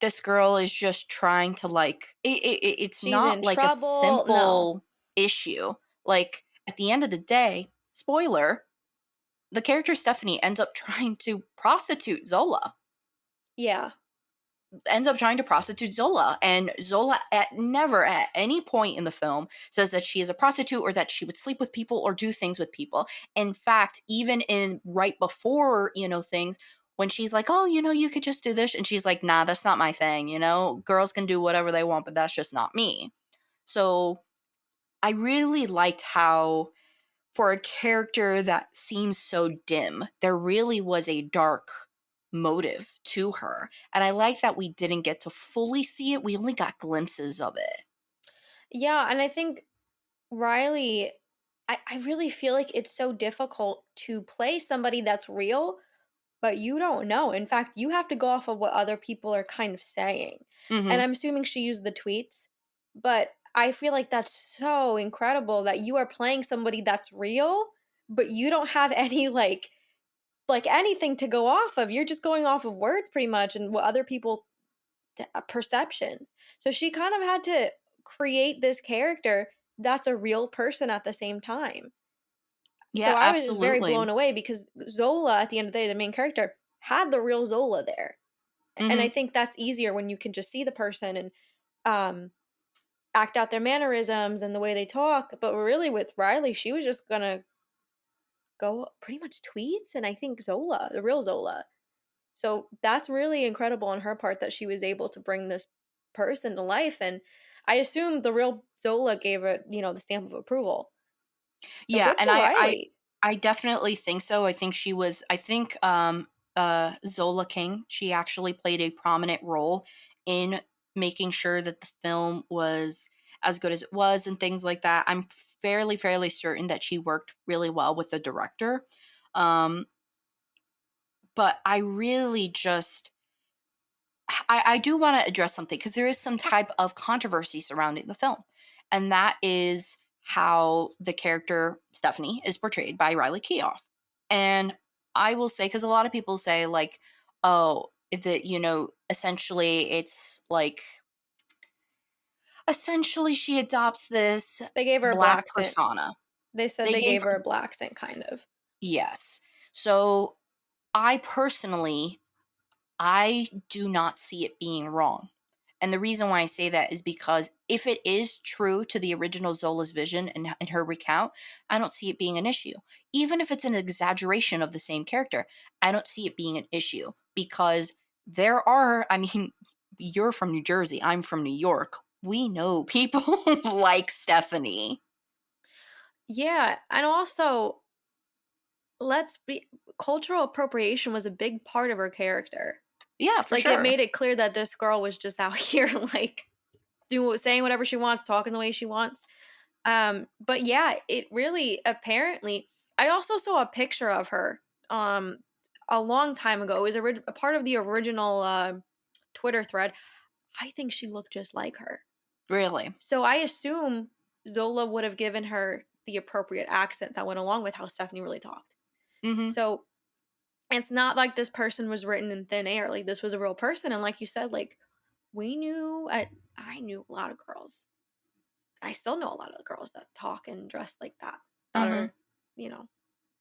A: this girl is just trying to like it's
B: she's
A: not
B: in
A: like a
B: trouble. No.
A: simple issue. Like at the end of the day, spoiler, the character Stephanie ends up trying to prostitute Zola.
B: Yeah.
A: Ends up trying to prostitute Zola, and Zola at never at any point in the film says that she is a prostitute or that she would sleep with people or do things with people. In fact, even in right before, things, when she's like, "Oh, you could just do this," and she's like, "Nah, that's not my thing. Girls can do whatever they want, but that's just not me." So I really liked how, for a character that seems so dim, there really was a dark motive to her. And I like that we didn't get to fully see it. We only got glimpses of it.
B: Yeah, and I think Riley, I really feel like it's so difficult to play somebody that's real, but you don't know. In fact, you have to go off of what other people are kind of saying. And
A: Mhm.
B: I'm assuming she used the tweets, but I feel like that's so incredible that you are playing somebody that's real, but you don't have any like anything to go off of. You're just going off of words pretty much and what other people perceptions. So she kind of had to create this character that's a real person at the same time. So
A: Yeah,
B: I was just very
A: absolutely.
B: blown away because Zola, at the end of the day, the main character, had the real Zola there. And I
A: Mhm.
B: think that's easier when you can just see the person and um, act out their mannerisms and the way they talk, but really with Riley, she was just gonna go pretty much tweets and I think Zola, the real Zola. So that's really incredible on her part that she was able to bring this person to life, and I assume the real Zola gave it, the stamp of approval. So
A: Yeah,
B: good
A: and
B: for Riley.
A: I definitely think so. I think she was I think Zola King, she actually played a prominent role in making sure that the film was as good as it was and things like that. I'm fairly certain that she worked really well with the director. Um but I really just I do want to address something because there is some type of controversy surrounding the film, and that is how the character Stephanie is portrayed by Riley Keough. And I will say, because a lot of people say, like, oh, that, essentially it's like, essentially she adopts this
B: They gave her a black
A: black
B: accent.
A: persona.
B: They said
A: They
B: they
A: gave
B: gave her a black accent, kind of.
A: yes. So I personally, I do not see it being wrong. And the reason why I say that is because if it is true to the original Zola's vision and her recount, I don't see it being an issue. Even if it's an exaggeration of the same character, I don't see it being an issue because there are, I mean, you're from New Jersey, I'm from New York. We know people like Stephanie.
B: Yeah, and also, let's be cultural appropriation was a big part of her character.
A: Yeah, for
B: Like, it
A: sure.
B: made it clear that this girl was just out here, like, saying whatever she wants, talking the way she wants. But yeah, it really apparently I also saw a picture of her, um, a long time ago. It was a part of the original, Twitter thread. I think she looked just like her.
A: Really.
B: So I assume Zola would have given her the appropriate accent that went along with how Stephanie really talked.
A: Mhm.
B: So it's not like this person was written in thin air. Like, this was a real person, and like you said, like, I knew a lot of girls. I still know a lot of the girls that talk and dress like that, that
A: Mhm.
B: are, you know,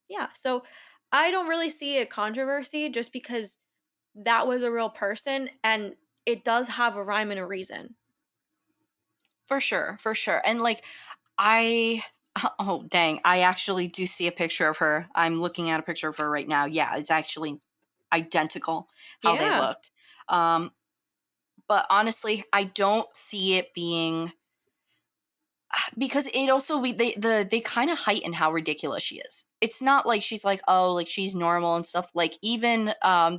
B: yeah. So I don't really see a controversy just because that was a real person and it does have a rhyme and a reason.
A: For sure, for sure. And like I oh dang, I actually do see a picture of her. I'm looking at a picture of her right now. Yeah, it's actually identical how they
B: Yeah.
A: looked. Um but honestly, I don't see it being because it also they kind of heighten how ridiculous she is. It's not like she's like, oh, like she's normal and stuff. Like even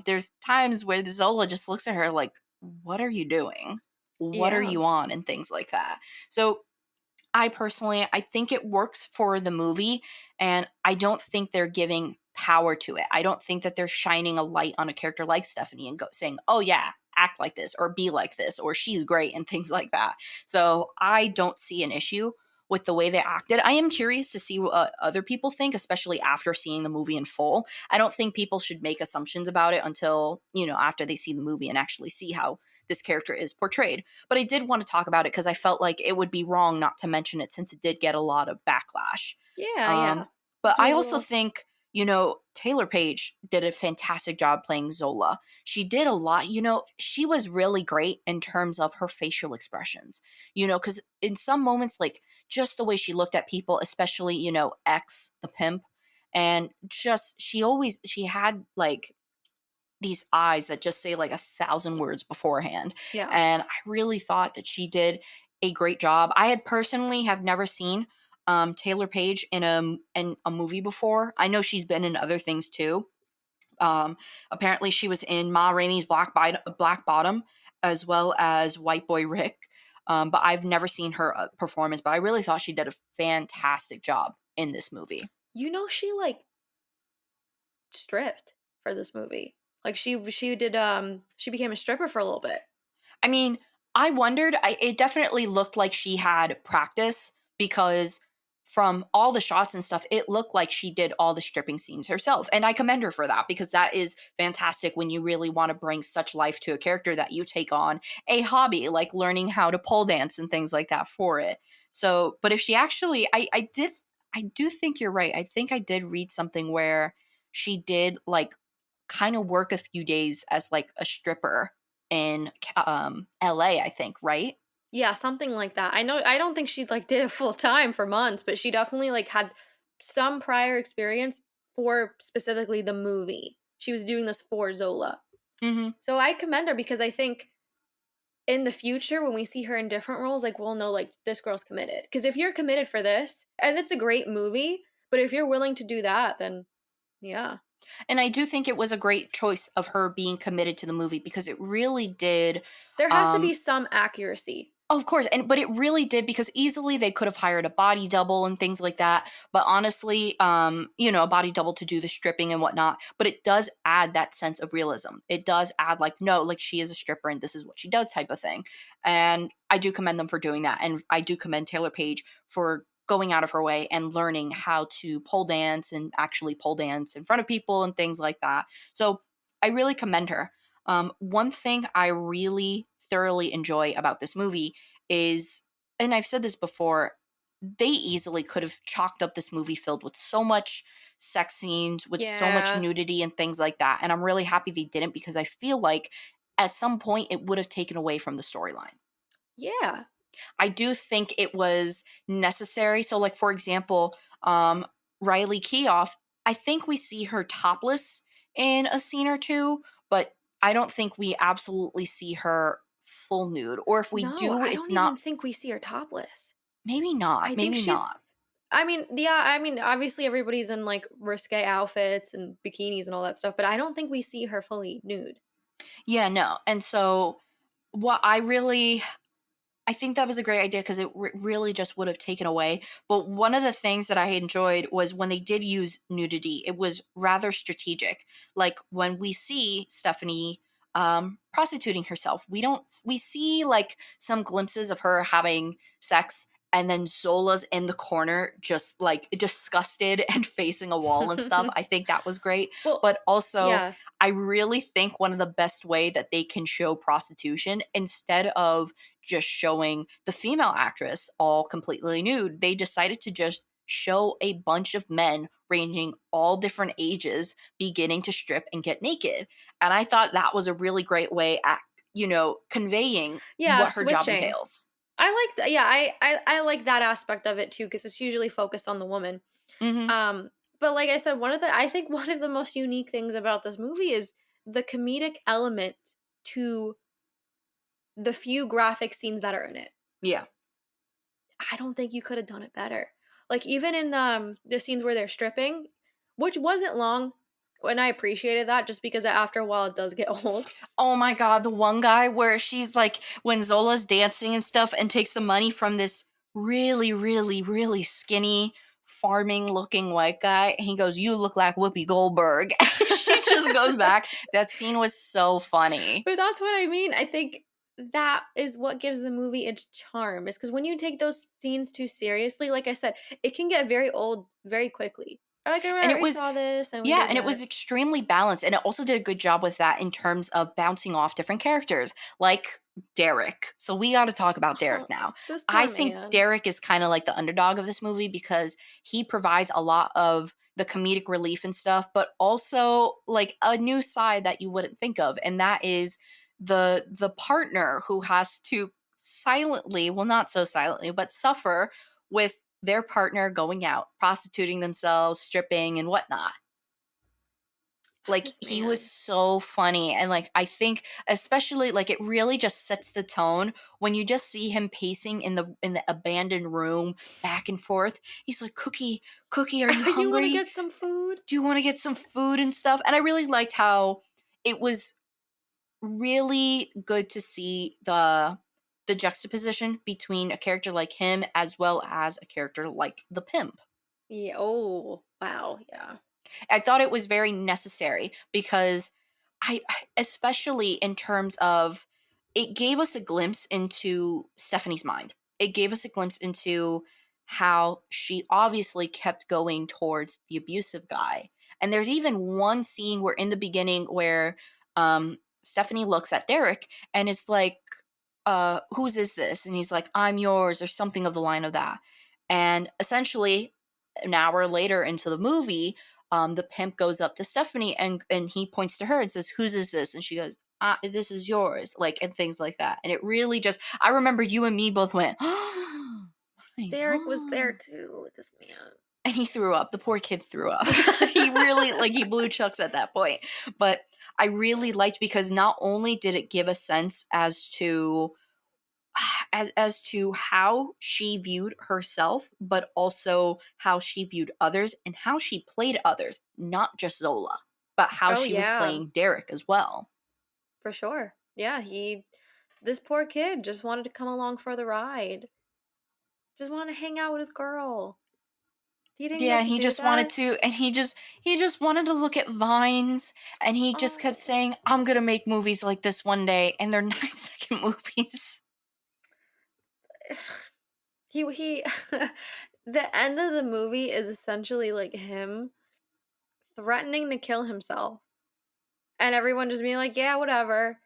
A: there's times where the Zola just looks at her like, what are you doing? What are
B: Yeah.
A: you on? And things like that. So I personally, I think it works for the movie, and I don't think they're giving power to it. I don't think that they're shining a light on a character like Stephanie and saying, "Oh yeah, act like this or be like this or she's great" and things like that. So I don't see an issue with the way they acted. I am curious to see what other people think, especially after seeing the movie in full. I don't think people should make assumptions about it until, after they see the movie and actually see how this character is portrayed. But I did want to talk about it because I felt like it would be wrong not to mention it since it did get a lot of backlash.
B: Yeah. Yeah.
A: Um, but
B: Do
A: I
B: a
A: also
B: little.
A: think, Taylor Page did a fantastic job playing Zola. She did a lot, she was really great in terms of her facial expressions, because in some moments, like just the way she looked at people, especially, X, the pimp, and just she had like these eyes that just say like 1,000 words beforehand.
B: Yeah.
A: And I really thought that she did a great job. I had personally have never seen Taylor Page in a movie before. I know she's been in other things too. Apparently, she was in Ma Rainey's Black Bottom as well as White Boy Rick. But I've never seen her performance. But I really thought she did a fantastic job in this movie.
B: She like stripped for this movie. Like, she did, she became a stripper for a little bit.
A: I mean, I wondered. It definitely looked like she had practice because from all the shots and stuff, it looked like she did all the stripping scenes herself. And I commend her for that because that is fantastic when you really want to bring such life to a character that you take on a hobby, like learning how to pole dance and things like that for it. So, but if she actually, I do think you're right. I think I did read something where she did like kind of work a few days as like a stripper in LA, I think, right?
B: Yeah, something like that. I don't think she, like, did it full time for months, but she definitely, like, had some prior experience for specifically the movie. She was doing this for Zola.
A: Mhm.
B: So I commend her because I think in the future when we see her in different roles, like, we'll know, like, this girl's committed. Because if you're committed for this, and it's a great movie, but if you're willing to do that, then yeah.
A: And I do think it was a great choice of her being committed to the movie because it really did,
B: There has to be
A: um
B: some accuracy.
A: of course, and but it really did because easily they could have hired a body double and things like that. But honestly, a body double to do the stripping and whatnot. But it does add that sense of realism. It does add like, no, like she is a stripper and this is what she does type of thing. And I do commend them for doing that. And I do commend Taylor Page for going out of her way and learning how to pole dance and actually pole dance in front of people and things like that. So I really commend her. One thing I really thoroughly enjoy about this movie is, and I've said this before, they easily could have chalked up this movie filled with so much sex scenes, with so much
B: Yeah.
A: nudity and things like that. And I'm really happy they didn't because I feel like at some point it would have taken away from the storyline.
B: Yeah.
A: I do think it was necessary. So, like for example, Riley Keough, I think we see her topless in a scene or two, but I don't think we absolutely see her full nude. Or if we
B: No,
A: do,
B: I
A: it's
B: don't
A: not.
B: even think we see her topless.
A: Maybe not.
B: I think
A: Maybe
B: she's
A: not.
B: I mean, yeah, I mean, obviously everybody's in, like, risque outfits and bikinis and all that stuff, but I don't think we see her fully nude.
A: Yeah, no. And so, what I think that was a great idea because it really just would have taken away. But one of the things that I enjoyed was when they did use nudity, it was rather strategic. Like when we see Stephanie prostituting herself, we see like some glimpses of her having sex. And then Zola's in the corner, just like disgusted and facing a wall and stuff. I think that was great.
B: Well,
A: But also,
B: yeah.
A: I really think one of the best way that they can show prostitution instead of just showing the female actress all completely nude. They decided to just show a bunch of men ranging all different ages beginning to strip and get naked. And I thought that was a really great way at, conveying
B: Yeah,
A: what her job
B: switching.
A: entails.
B: I like that. Yeah, I like that aspect of it too because it's usually focused on the woman.
A: Mhm.
B: Um, but like I said, I think one of the most unique things about this movie is the comedic element to the few graphic scenes that are in it.
A: Yeah.
B: I don't think you could have done it better. Like even in the scenes where they're stripping, which wasn't long, and I appreciated that just because after a while it does get old.
A: Oh my god, the one guy where she's like when Zola's dancing and stuff and takes the money from this really, really, really skinny farming looking white guy. And he goes, "You look like Whoopi Goldberg." She just goes back. That scene was so funny.
B: But that's what I mean. I think that is what gives the movie its charm. Is because when you take those scenes too seriously, like I said, it can get very old very quickly. Like,
A: And
B: "Alright,
A: it
B: we
A: was
B: saw this and we
A: Yeah,
B: did
A: and it
B: that."
A: was extremely balanced, and it also did a good job with that in terms of bouncing off different characters, like Derek. So we gotta talk about Derek
B: Oh,
A: now.
B: this
A: I
B: poor
A: think
B: man.
A: Derek is kinda like the underdog of this movie because he provides a lot of the comedic relief and stuff, but also, like, a new side that you wouldn't think of, and that is the partner who has to silently, well, not so silently, but suffer with their partner going out, prostituting themselves, stripping, and whatnot. Like,
B: This
A: he was
B: man.
A: so funny, and, like, I think especially, like, it really just sets the tone when you just see him pacing in the abandoned room back and forth. He's like, "Cookie, Cookie, are you
B: You wanna
A: hungry?
B: get some food?
A: Do you wanna get some food and stuff?" And I really liked how it was really good to see the juxtaposition between a character like him as well as a character like the pimp.
B: Yeah, oh, wow, yeah.
A: I thought it was very necessary because especially in terms of it gave us a glimpse into Stephanie's mind. It gave us a glimpse into how she obviously kept going towards the abusive guy. And there's even one scene where in the beginning where Stephanie looks at Derek and is like, whose is this? And he's like, I'm yours, or something of the line of that. And essentially, an hour later into the movie, the pimp goes up to Stephanie and he points to her and says, "Whose is this?" And she goes, this is yours, like, and things like that. And it really just, I remember you and me both went, oh my
B: Derek was there
A: God.
B: too, this man.
A: And he threw up. The poor kid threw up. He really, like, he blew chucks at that point. But I really liked, because not only did it give a sense as to as to how she viewed herself, but also how she viewed others and how she played others, not just Zola, but how
B: Oh,
A: she was
B: yeah,
A: playing Derek as well.
B: for sure. Yeah, he this poor kid just wanted to come along for the ride. Just wanted to hang out with his girl. He didn't
A: Yeah,
B: get
A: and
B: to
A: he
B: do
A: just wanted
B: that.
A: to, and he just wanted to look at vines, and he just kept
B: Oh.
A: saying, "I'm gonna make movies like this one day," and they're 9-second movies.
B: He the end of the movie is essentially, like, him threatening to kill himself, and everyone just being like, "Yeah, whatever."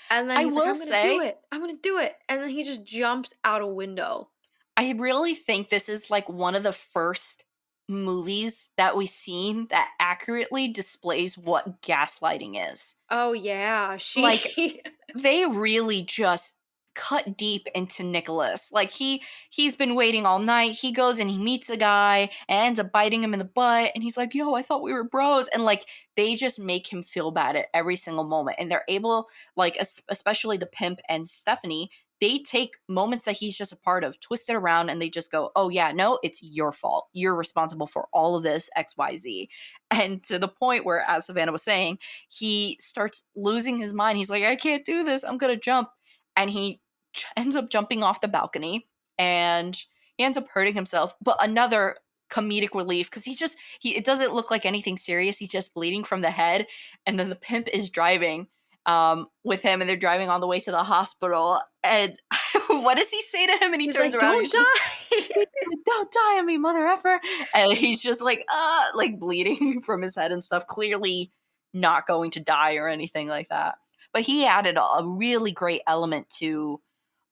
B: And then
A: I
B: he's like,
A: will
B: "I'm gonna do
A: say,
B: it. I'm gonna do it." And then he just jumps out a window.
A: I really think this is like one of the first movies that we've seen that accurately displays what gaslighting is.
B: Oh, yeah,
A: Like,
B: she
A: they really just cut deep into Nicholas. Like, he's been waiting all night. He goes and he meets a guy and ends up biting him in the butt, and he's like, "Yo, I thought we were bros." And like, they just make him feel bad at every single moment. And they're able, like, especially the pimp and Stephanie, they take moments that he's just a part of, twist it around, and they just go, "Oh yeah, no, it's your fault. You're responsible for all of this XYZ." And to the point where, as Savannah was saying, he starts losing his mind. He's like, "I can't do this. I'm going to jump." And he ends up jumping off the balcony, and he ends up hurting himself. But another comedic relief, because it doesn't look like anything serious. He's just bleeding from the head. And then the pimp is driving with him, and they're driving all the way to the hospital. And what does he say to him? And he
B: he's
A: turns
B: like,
A: around and
B: "Don't
A: he's just,
B: die."
A: "Don't die on me, mother effer." And he's just like bleeding from his head and stuff, clearly not going to die or anything like that. But he added a really great element to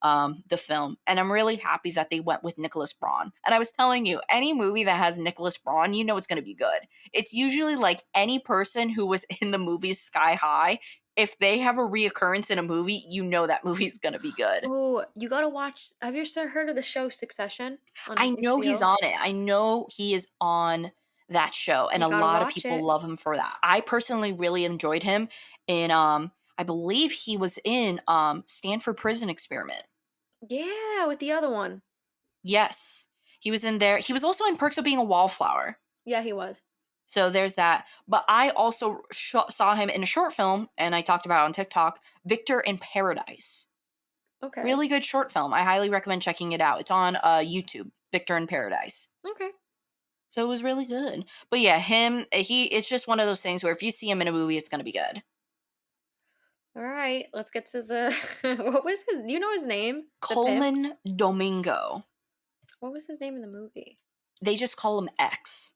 A: the film, and I'm really happy that they went with Nicholas Braun. And I was telling you, any movie that has Nicholas Braun, you know it's going to be good. It's usually like any person who was in the movies Sky High. If they have a reoccurrence in a movie, you know that movie's going to be good.
B: Oh, you gotta watch have you ever heard of the show Succession on
A: I know he's
B: HBO?
A: on it. I know he is on that show, and
B: You
A: a
B: gotta
A: lot of
B: watch
A: people
B: it.
A: love him for that. I personally really enjoyed him in I believe he was in Stanford Prison Experiment.
B: Yeah, with the other one.
A: Yes. He was in there. He was also in Perks of Being a Wallflower.
B: Yeah, he was.
A: So there's that. But I also saw him in a short film, and I talked about it on TikTok, Victor in Paradise.
B: Okay.
A: Really good short film. I highly recommend checking it out. It's on YouTube, Victor in Paradise.
B: Okay.
A: So it was really good. But yeah, it's just one of those things where if you see him in a movie, it's going to be good.
B: Alright, let's get to the what was his do you know his name? The pimp?
A: Coleman Domingo.
B: What was his name in the movie?
A: They just call him X.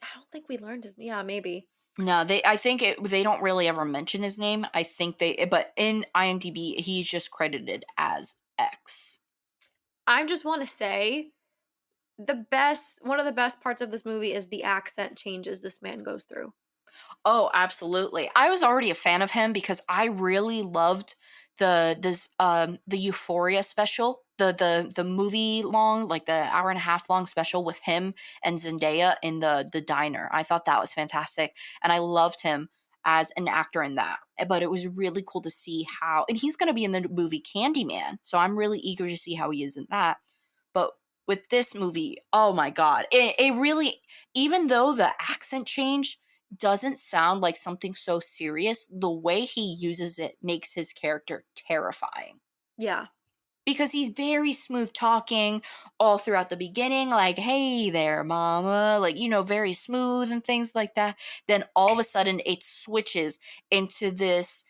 B: I don't think we learned his yeah, maybe.
A: No, they don't really ever mention his name. I think but in IMDb, he's just credited as X.
B: I just wanna say the best one of the best parts of this movie is the accent changes this man goes through.
A: Oh, absolutely. I was already a fan of him because I really loved the Euphoria special, the movie long, like the hour and a half long special with him and Zendaya in the diner. I thought that was fantastic, and I loved him as an actor in that. But it was really cool to see how, and he's going to be in the movie Candyman, so I'm really eager to see how he is in that. But with this movie, oh my god, it really, even though the accent changed doesn't sound like something so serious, the way he uses it makes his character terrifying.
B: Yeah.
A: Because he's very smooth talking all throughout the beginning, like, "Hey there, mama," like, very smooth and things like that. Then all of a sudden it switches into this,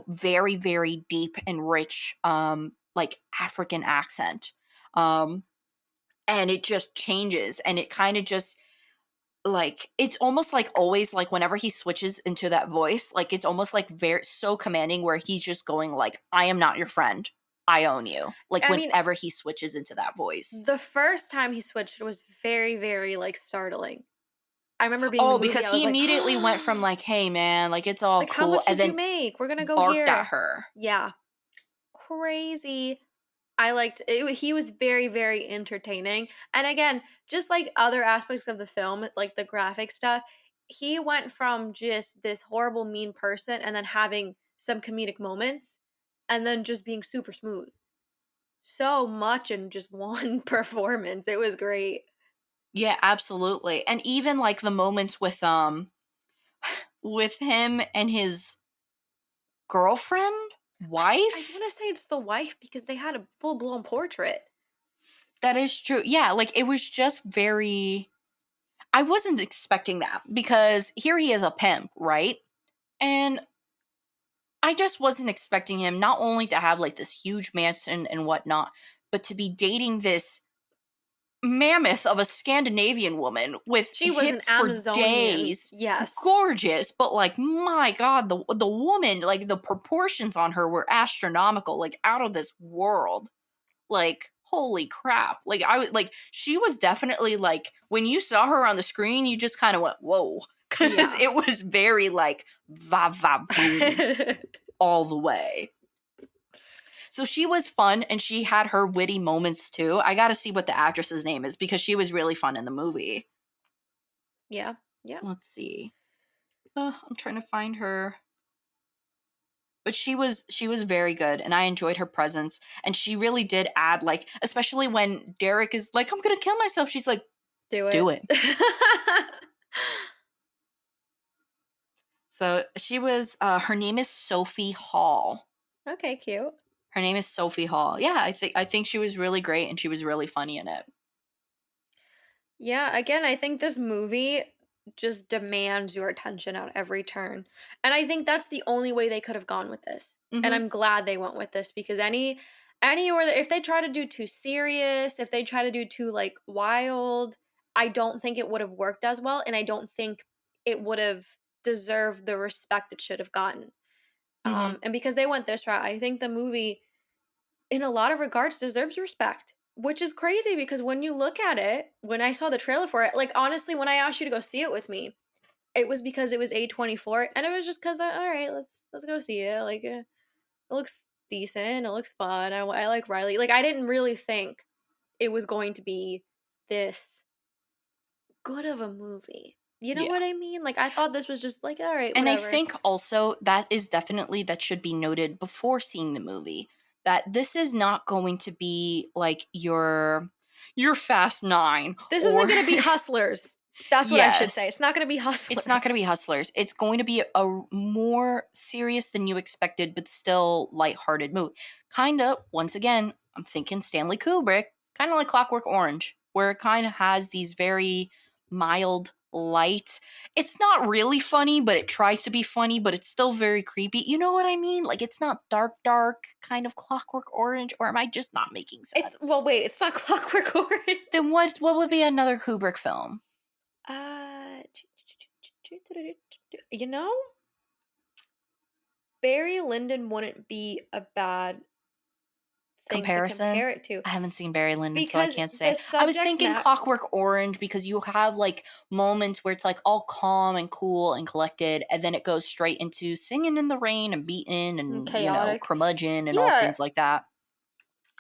A: very, very deep and rich, like African accent. Um, and it just changes, and it kind of just, like, it's almost like always, like, whenever he switches into that voice, like, it's almost like very so commanding where he's just going like, "I am not your friend. I own you." Like,
B: I mean,
A: whenever he switches into that voice.
B: the first time he switched was very, very, like, startling. I remember being in the
A: Oh,
B: movie,
A: because
B: I
A: he
B: was like,
A: immediately went from like, "Hey man, like it's all
B: like, "How
A: cool,"
B: much
A: and
B: did you
A: then
B: make? We're gonna go
A: barked at
B: here."
A: her.
B: Yeah, crazy. I liked it. He was very, very entertaining. And again, just like other aspects of the film, like the graphic stuff, he went from just this horrible, mean person and then having some comedic moments and then just being super smooth. So much in just one performance. It was great.
A: Yeah, absolutely. And even like the moments with him and his girlfriend,
B: I
A: wife.
B: want to say it's the wife because they had a full blown portrait.
A: That is true. Yeah, like it was just very. I wasn't expecting that because here he is a pimp, right? And I just wasn't expecting him not only to have like this huge mansion and whatnot, but to be dating this mammoth of a Scandinavian woman with
B: She was an
A: hips for
B: Amazonian.
A: days.
B: Yes.
A: Gorgeous, but like my god, the woman, like the proportions on her were astronomical, like out of this world. Like holy crap. Like I was like she was definitely like when you saw her on the screen, you just kind of went, "Whoa." Cuz
B: Yeah.
A: it was very like va va boom all the way. So she was fun and she had her witty moments too. I got to see what the actress's name is because she was really fun in the movie.
B: Yeah. Yeah.
A: Let's see. I'm trying to find her. But she was very good and I enjoyed her presence and she really did add like especially when Derek is like I'm going to kill myself. She's like
B: Do
A: do
B: it.
A: it. So she was her name is Sophie Hall.
B: Okay, cute.
A: Her name is Sophie Hall. Yeah, I think she was really great and she was really funny in it.
B: Yeah, again, I think this movie just demands your attention at every turn. And I think that's the only way they could have gone with this. And
A: Mhm.
B: I'm glad they went with this because anywhere that if they try to do too serious, if they try to do too like wild, I don't think it would have worked as well and I don't think it would have deserved the respect it should have gotten.
A: Mhm.
B: And because they went this route, I think the movie in a lot of regards deserves respect, which is crazy because when you look at it, when I saw the trailer for it, like honestly, when I asked you to go see it with me, it was because it was A24 and it was just cuz all right, let's go see it. Like it looks decent, it looks fun. I like Riley. Like I didn't really think it was going to be this good of a movie. You know
A: Yeah.
B: what I mean? Like I thought this was just like all right,
A: And I
B: whatever.
A: think also that is definitely that should be noted before seeing the movie that this is not going to be like your Fast 9
B: This isn't
A: or
B: going to be Hustlers. That's what I should say.
A: yes.
B: It's not going to be
A: It's not
B: Hustlers.
A: going to be Hustlers. It's going to be a more serious than you expected but still lighthearted movie. Kind of once again, I'm thinking Stanley Kubrick, kind of like Clockwork Orange, where it kind of has these very mild light. It's not really funny, but it tries to be funny, but it's still very creepy. You know what I mean? Like it's not dark kind of Clockwork Orange, or am I just not making
B: It's
A: sense?
B: well, wait, it's not Clockwork Orange.
A: Then what would be another Kubrick film?
B: Uh, you know, Barry Lyndon wouldn't be a bad thing to
A: Comparison?
B: compare it to
A: I haven't seen Barry Lyndon, so I
B: because
A: can't
B: the
A: say. I was
B: subject
A: thinking
B: matter
A: Clockwork Orange because you have like moments where it's like all calm and cool and collected, and then it goes straight into singing in the rain and beating and
B: chaotic.
A: curmudgeon and all
B: Yeah.
A: things like that.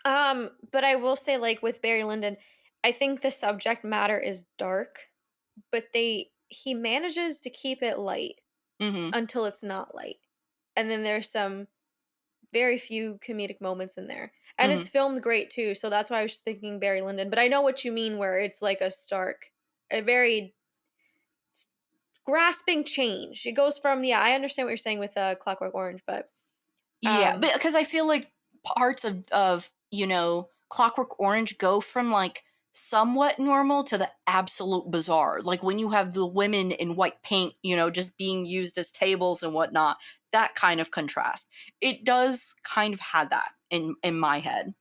B: But I will say, like with Barry Lyndon, I think the subject matter is dark, but he manages to keep it light
A: Mm-hmm.
B: until it's not light, and then there's some very few comedic moments in there. And
A: Mm-hmm.
B: it's filmed great too, so that's why I was thinking Barry Lyndon. But I know what you mean where it's like a very grasping change. It goes from yeah, I understand what you're saying with Clockwork Orange, but
A: Yeah,
B: um
A: because I feel like parts of Clockwork Orange go from like somewhat normal to the absolute bizarre. Like when you have the women in white paint, just being used as tables and whatnot. That kind of contrast. It does kind of have that in my head.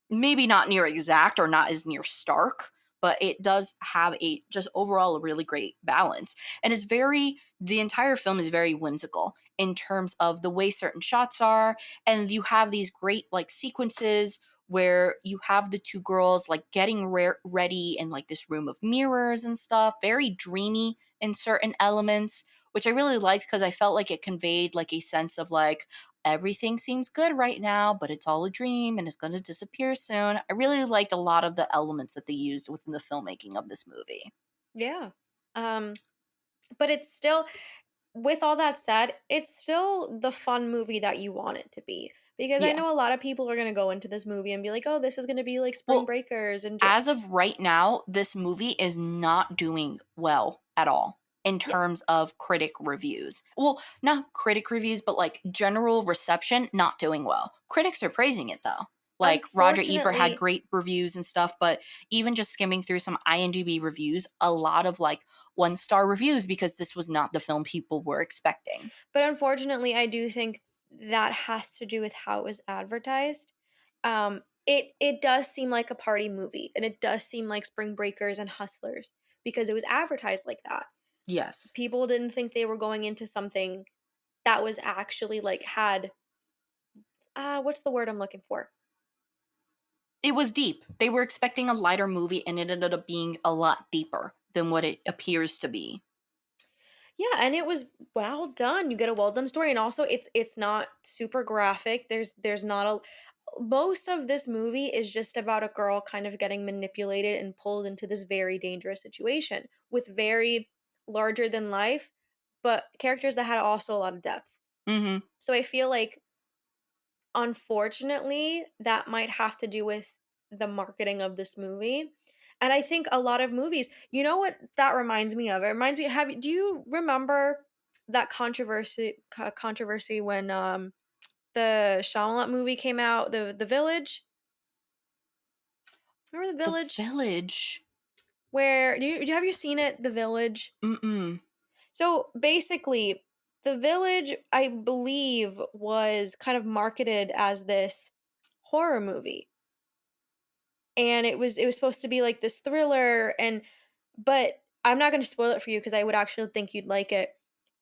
A: Maybe not near exact or not as near stark, but it does have a just overall a really great balance. And the entire film is very whimsical in terms of the way certain shots are, and you have these great like sequences where you have the two girls like getting ready in like this room of mirrors and stuff, very dreamy in certain elements, which I really liked because I felt like it conveyed like a sense of like everything seems good right now, but it's all a dream and it's going to disappear soon. I really liked a lot of the elements that they used within the filmmaking of this movie.
B: Yeah. Um, but it's still, with all that said, it's still the fun movie that you want it to be. Because I
A: Yeah.
B: know a lot of people are gonna go into this movie and be like, "Oh, this is gonna be like Spring
A: Well,
B: Breakers," and
A: as of right now, this movie is not doing well at all in
B: yeah,
A: terms of critic reviews. Well, not critic reviews, but like general reception, not doing well. Critics are praising it though. Like Roger Ebert had
B: unfortunately,
A: great reviews and stuff, but even just skimming through some IMDb reviews, a lot of like 1-star reviews because this was not the film people were expecting.
B: I do think that has to do with how it was advertised. It does seem like a party movie, and it does seem like Spring Breakers and Hustlers because it was advertised like that.
A: Yes.
B: People didn't think they were going into something that was actually like had what's the word I'm looking for?
A: It was deep. They were expecting a lighter movie and it ended up being a lot deeper than what it appears to be.
B: Yeah, and it was well done. You get a well done story, and also it's not super graphic. There's not a most of this movie is just about a girl kind of getting manipulated and pulled into this very dangerous situation with very larger than life, but characters that had also a lot of depth.
A: Mhm.
B: So I feel like unfortunately that might have to do with the marketing of this movie. And I think a lot of movies, you know what that reminds me of? It reminds me do you remember that controversy when the Shyamalan movie came out, The Village? Remember The
A: The
B: Village?
A: Village.
B: Where have you seen it, The Village?
A: Mm-mm.
B: So basically, The Village, I believe, was kind of marketed as this horror movie. And it was supposed to be like this thriller, and but I'm not gonna spoil it for you because I would actually think you'd like it.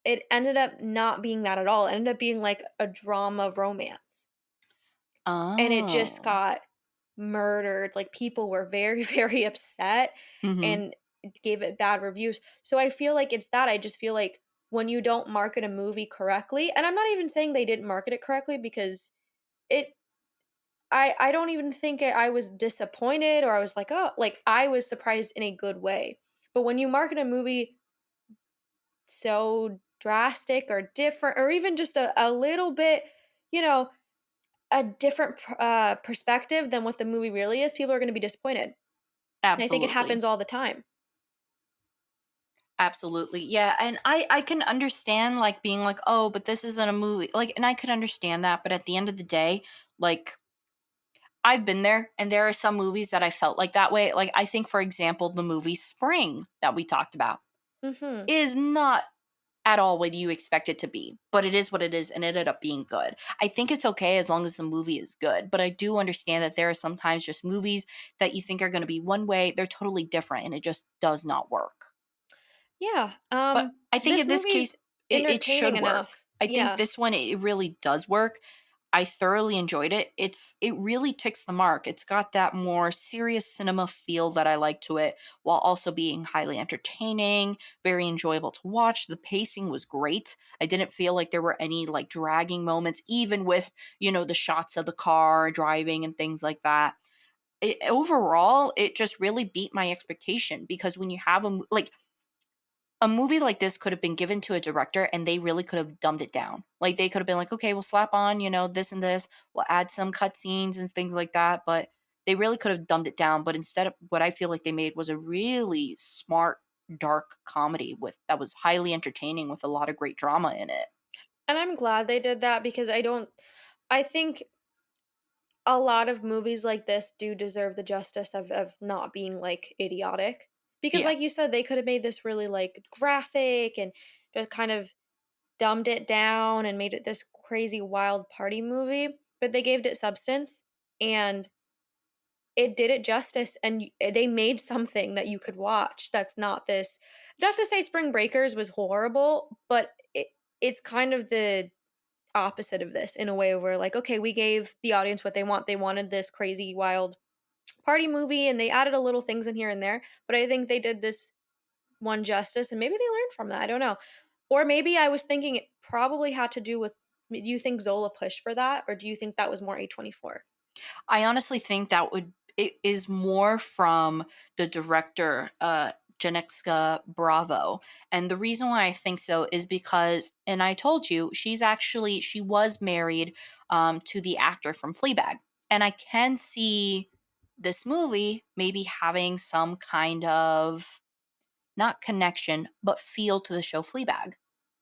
B: It ended up not being that at all. It ended up being like a drama romance. And it just
A: Oh.
B: got murdered. Like, people were very, very upset
A: Mhm.
B: and gave it bad reviews. So I feel like it's that. I just feel like when you don't market a movie correctly, and I'm not even saying they didn't market it correctly because it I don't even think I was disappointed or I was like, "Oh," like, I was surprised in a good way. But when you market a movie so drastic or different or even just a little bit, you know, a different perspective than what the movie really is, people are gonna be disappointed. And I think it
A: Absolutely.
B: happens all the time.
A: Absolutely. Yeah, and I can understand like being like, "Oh, but this isn't a movie." Like and I could understand that, but at the end of the day, like I've been there and there are some movies that I felt like that way. Like I think for example, the movie Spring that we talked about
B: Mhm.
A: is not at all what you expect it to be, but it is what it is and it ended up being good. I think it's okay as long as the movie is good, but I do understand that there are sometimes just movies that you think are going to be one way, they're totally different and it just does not work.
B: Yeah,
A: But I think
B: this
A: in this
B: movie's
A: case, it
B: entertaining
A: should work.
B: enough.
A: I think
B: Yeah.
A: this one, it really does work. I thoroughly enjoyed it. It really ticks the mark. It's got that more serious cinema feel that I like to it, while also being highly entertaining, very enjoyable to watch. The pacing was great. I didn't feel like there were any like dragging moments, even with the shots of the car driving and things like that. Overall, it just really beat my expectation because when you have like a movie like this could have been given to a director and they really could have dumbed it down. Like they could have been like, okay, we'll slap on, this and this, we'll add some cutscenes and things like that. But they really could have dumbed it down. But instead of what I feel like they made was a really smart, dark comedy with that was highly entertaining with a lot of great drama in it.
B: And I'm glad they did that because I think a lot of movies like this do deserve the justice of not being, like, idiotic. Because
A: Yeah.
B: like you said, they could have made this really, like, graphic and just kind of dumbed it down and made it this crazy wild party movie, but they gave it substance, and it did it justice, and they made something that you could watch that's not this, not to say Spring Breakers was horrible, but it's kind of opposite of this in a way where like, okay, we gave the audience what they want. They wanted this crazy, wild party movie and they added a little things in here and there. But I think they did this one justice and maybe they learned from that. I don't know. Or maybe I was thinking it probably had to do with do you think Zola pushed for that or do you think that was more A24?
A: I honestly think it is more from the director, Janicza Bravo. And the reason why I think so is because, and I told you, she was married to the actor from Fleabag. And I can see this movie maybe having some kind of, not connection, but feel to the show Fleabag,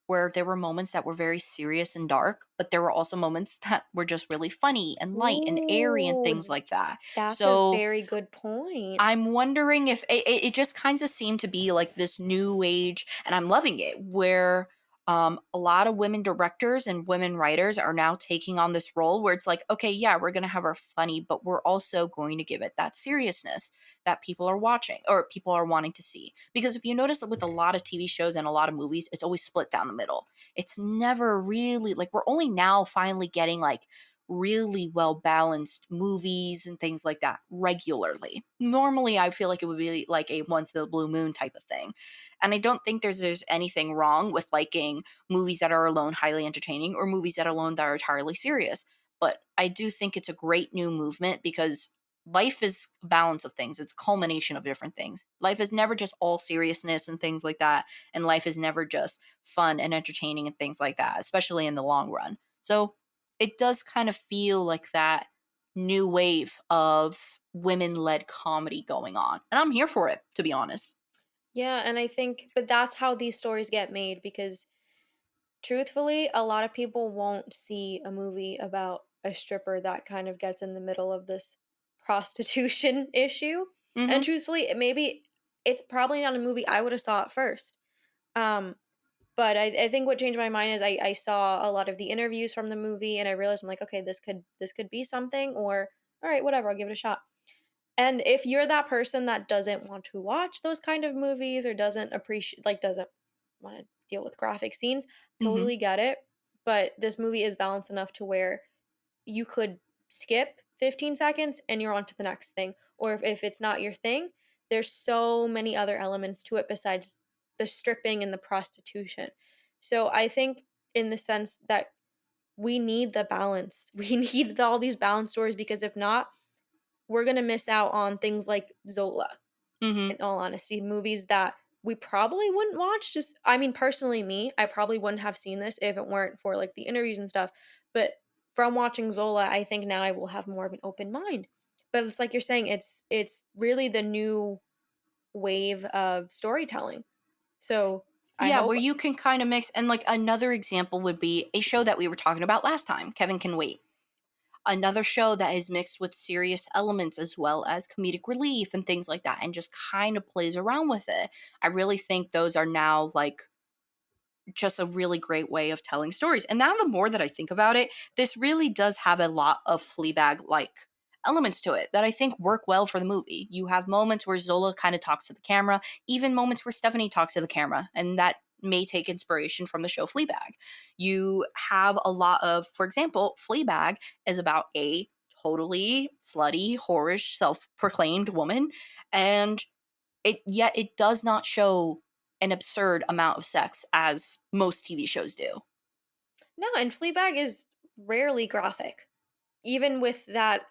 A: where there were moments that were very serious and dark, but there were also moments that were just really funny and light and airy and things
B: Ooh,
A: like that.
B: that's a
A: So
B: very good point.
A: I'm wondering if it just kind of seemed to be like this new age, and I'm loving it, where a lot of women directors and women writers are now taking on this role where it's like, okay, yeah, we're going to have our funny, but we're also going to give it that seriousness that people are watching or people are wanting to see. Because if you notice that with a lot of TV shows and a lot of movies, it's always split down the middle. It's never really like we're only now finally getting like really well balanced movies and things like that regularly. Normally, I feel like it would be like a once in the blue moon type of thing. And I don't think there's anything wrong with liking movies that are alone highly entertaining or movies that are alone that are entirely serious. But I do think it's a great new movement because life is a balance of things. It's a culmination of different things. Life is never just all seriousness and things like that. And life is never just fun and entertaining and things like that, especially in the long run. So it does kind of feel like that new wave of women-led comedy going on. And I'm here for it, to be honest.
B: Yeah, and I think but that's how these stories get made because truthfully, a lot of people won't see a movie about a stripper that kind of gets in the middle of this prostitution issue. And
A: Mhm.
B: truthfully, maybe it's probably not a movie I would have saw at first. Um, but I think what changed my mind is I saw a lot of the interviews from the movie and I realized I'm like, okay, this could be something or all right, whatever, I'll give it a shot. And if you're that person that doesn't want to watch those kind of movies or doesn't appreciate like doesn't want to deal with graphic scenes,
A: Mhm.
B: totally get it. But this movie is balanced enough to where you could skip 15 seconds and you're on to the next thing. Or if it's not your thing, there's so many other elements to it besides the stripping and the prostitution. So I think in the sense that we need the balance. We need all these balance stories because if not, we're gonna miss out on things like Zola,
A: Mhm.
B: in all honesty, movies that we probably wouldn't watch, just I mean, personally me, I probably wouldn't have seen this if it weren't for, like, the interviews and stuff, but from watching Zola, I think now I will have more of an open mind. But it's like you're saying, it's really the new wave of storytelling. So, I
A: Yeah, where
B: hope
A: you can kind of mix, and like another example would be a show that we were talking about last time, Kevin Can Wait. Another show that is mixed with serious elements as well as comedic relief and things like that and just kind of plays around with it. I really think those are now like just a really great way of telling stories. And now the more that I think about it, this really does have a lot of Fleabag like elements to it that I think work well for the movie. You have moments where Zola kind of talks to the camera, even moments where Stephanie talks to the camera, and that may take inspiration from the show Fleabag. You have a lot of, for example, Fleabag is about a totally slutty, whorish, self-proclaimed woman, and it does not show an absurd amount of sex as most TV shows do.
B: no, and Fleabag is rarely graphic. Even with that,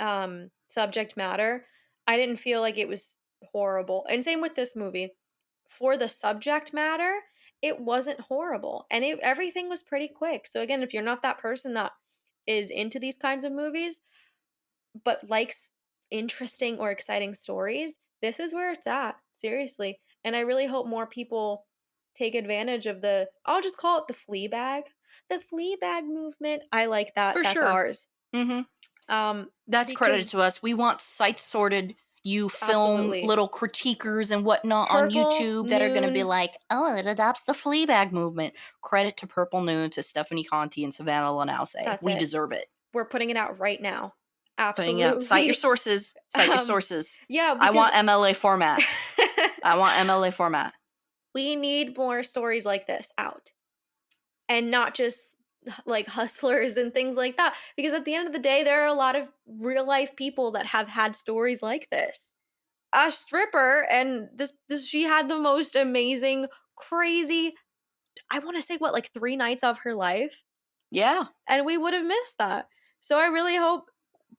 B: subject matter, I didn't feel like it was horrible, and same with this movie. For the subject matter, it wasn't horrible, and everything was pretty quick, so again, if you're not that person that is into these kinds of movies, but likes interesting or exciting stories, this is where it's at, seriously, and I really hope more people take advantage of the I'll just call it the Fleabag movement. I like that,
A: For
B: that's
A: sure.
B: ours.
A: Mhm.
B: Um,
A: That's credited
B: because
A: to us. We want site sorted you film
B: absolutely.
A: little critiquers and whatnot on
B: Purple
A: YouTube that are gonna be
B: Noon,
A: like, "Oh, it adopts the Fleabag movement." Credit to Purple Noon, to Stephanie Conti, and Savannah Lanausse.
B: that's
A: We
B: it.
A: deserve it.
B: We're putting it out right now.
A: Putting out cite your
B: Absolutely.
A: sources. Cite your
B: Um,
A: sources.
B: yeah,
A: I
B: because
A: want MLA format. I want MLA format.
B: we need more stories like this out, and not just like hustlers and things like that, because at the end of the day there are a lot of real life people that have had stories like this. A stripper, and this she had the most amazing, crazy, I want to say what, like 3 nights of her life,
A: Yeah.
B: and we would have missed that. So I really hope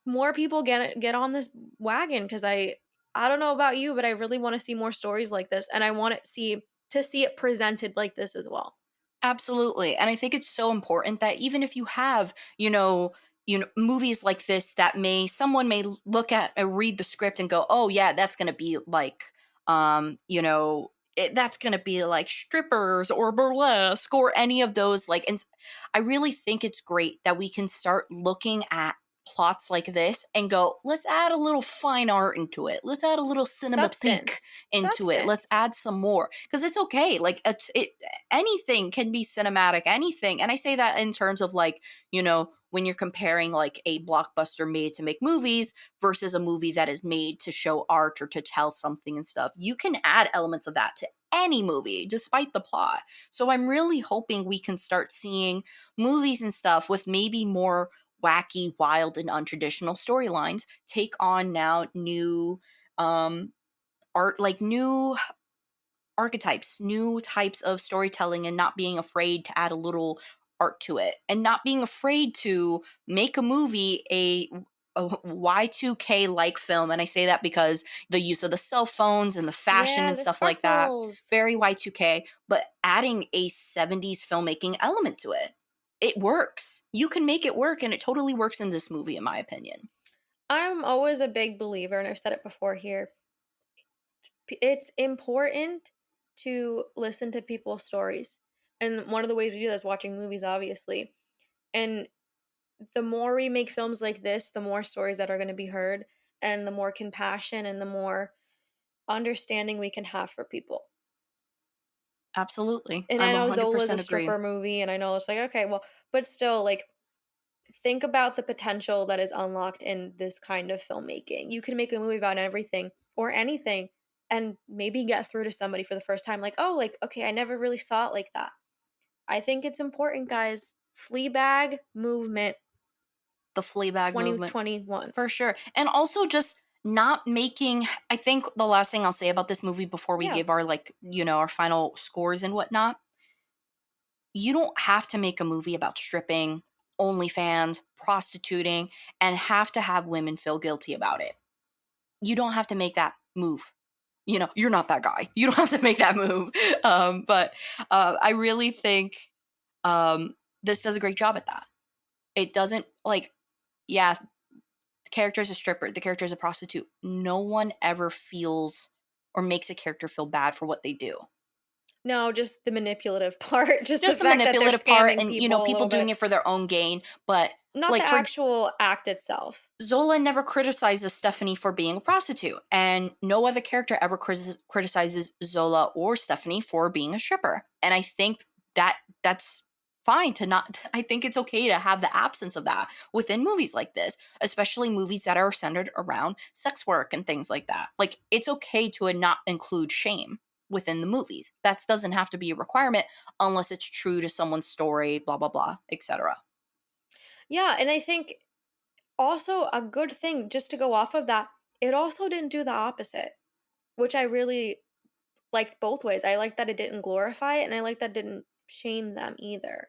B: more people get on this wagon, because I don't know about you, but I really want to see more stories like this, and I want to see it presented like this as well.
A: Absolutely. And I think it's so important that even if you have, movies like this that someone may look at and read the script and go, "Oh yeah, that's going to be like that's going to be like strippers or burlesque or any of those I really think it's great that we can start looking at plots like this and go, let's add a little fine art into it. Let's add a little cinematique
B: Substance.
A: into it. Let's
B: Substance.
A: add some more because it's okay. Like anything can be cinematic, anything. And I say that in terms of when you're comparing like a blockbuster made to make movies versus a movie that is made to show art or to tell something and stuff, you can add elements of that to any movie despite the plot. So I'm really hoping we can start seeing movies and stuff with maybe more wacky, wild, and untraditional storylines take on now new um art, like new archetypes, new types of storytelling, and not being afraid to add a little art to it, and not being afraid to make a movie a Y2K like film. And I say that because the use of the cell phones and the fashion
B: Yeah,
A: and
B: the
A: stuff like that,
B: sparkles.
A: very Y2K, but adding a 70s filmmaking element to it. It works. You can make it work, and it totally works in this movie, in my opinion.
B: I'm always a big believer, and I've said it before here. It's important to listen to people's stories. And one of the ways we do that is watching movies, obviously. And the more we make films like this, the more stories that are going to be heard, and the more compassion and the more understanding we can have for people.
A: Absolutely.
B: And
A: I'm
B: I know Zola's a
A: 100% agree.
B: stripper movie, and I know it's like, okay, well, but still, like, think about the potential that is unlocked in this kind of filmmaking. You can make a movie about everything or anything and maybe get through to somebody for the first time, like, oh, like, okay, I never really saw it like that. I think it's important, guys. Fleabag movement
A: The Fleabag movement.
B: 2021.
A: For sure. And also just not making I think the last thing I'll say about this movie before we
B: Yeah.
A: give our our final scores and whatnot, you don't have to make a movie about stripping, OnlyFans, prostituting, and have to have women feel guilty about it. You don't have to make that move. You're not that guy. You don't have to make that move. But I really think this does a great job at that. It doesn't yeah, the character is a stripper, the character is a prostitute. No one ever feels or makes a character feel bad for what they do.
B: No, just the manipulative part, just the
A: Just the
B: fact that they're
A: manipulative part
B: scamming
A: and,
B: people a
A: people
B: little
A: doing
B: bit.
A: it for their own gain. But,
B: Not the
A: like, for
B: actual act itself.
A: Zola never criticizes Stephanie for being a prostitute, and no other character ever criticizes Zola or Stephanie for being a stripper. And I think that's fine to not. I think it's okay to have the absence of that within movies like this, especially movies that are centered around sex work and things like that. Like it's okay to not include shame within the movies. That doesn't have to be a requirement unless it's true to someone's story, blah blah blah, etc.
B: Yeah, and I think also a good thing, just to go off of that, it also didn't do the opposite, which I really liked both ways. I like that it didn't glorify it, and I like that it didn't shame them either.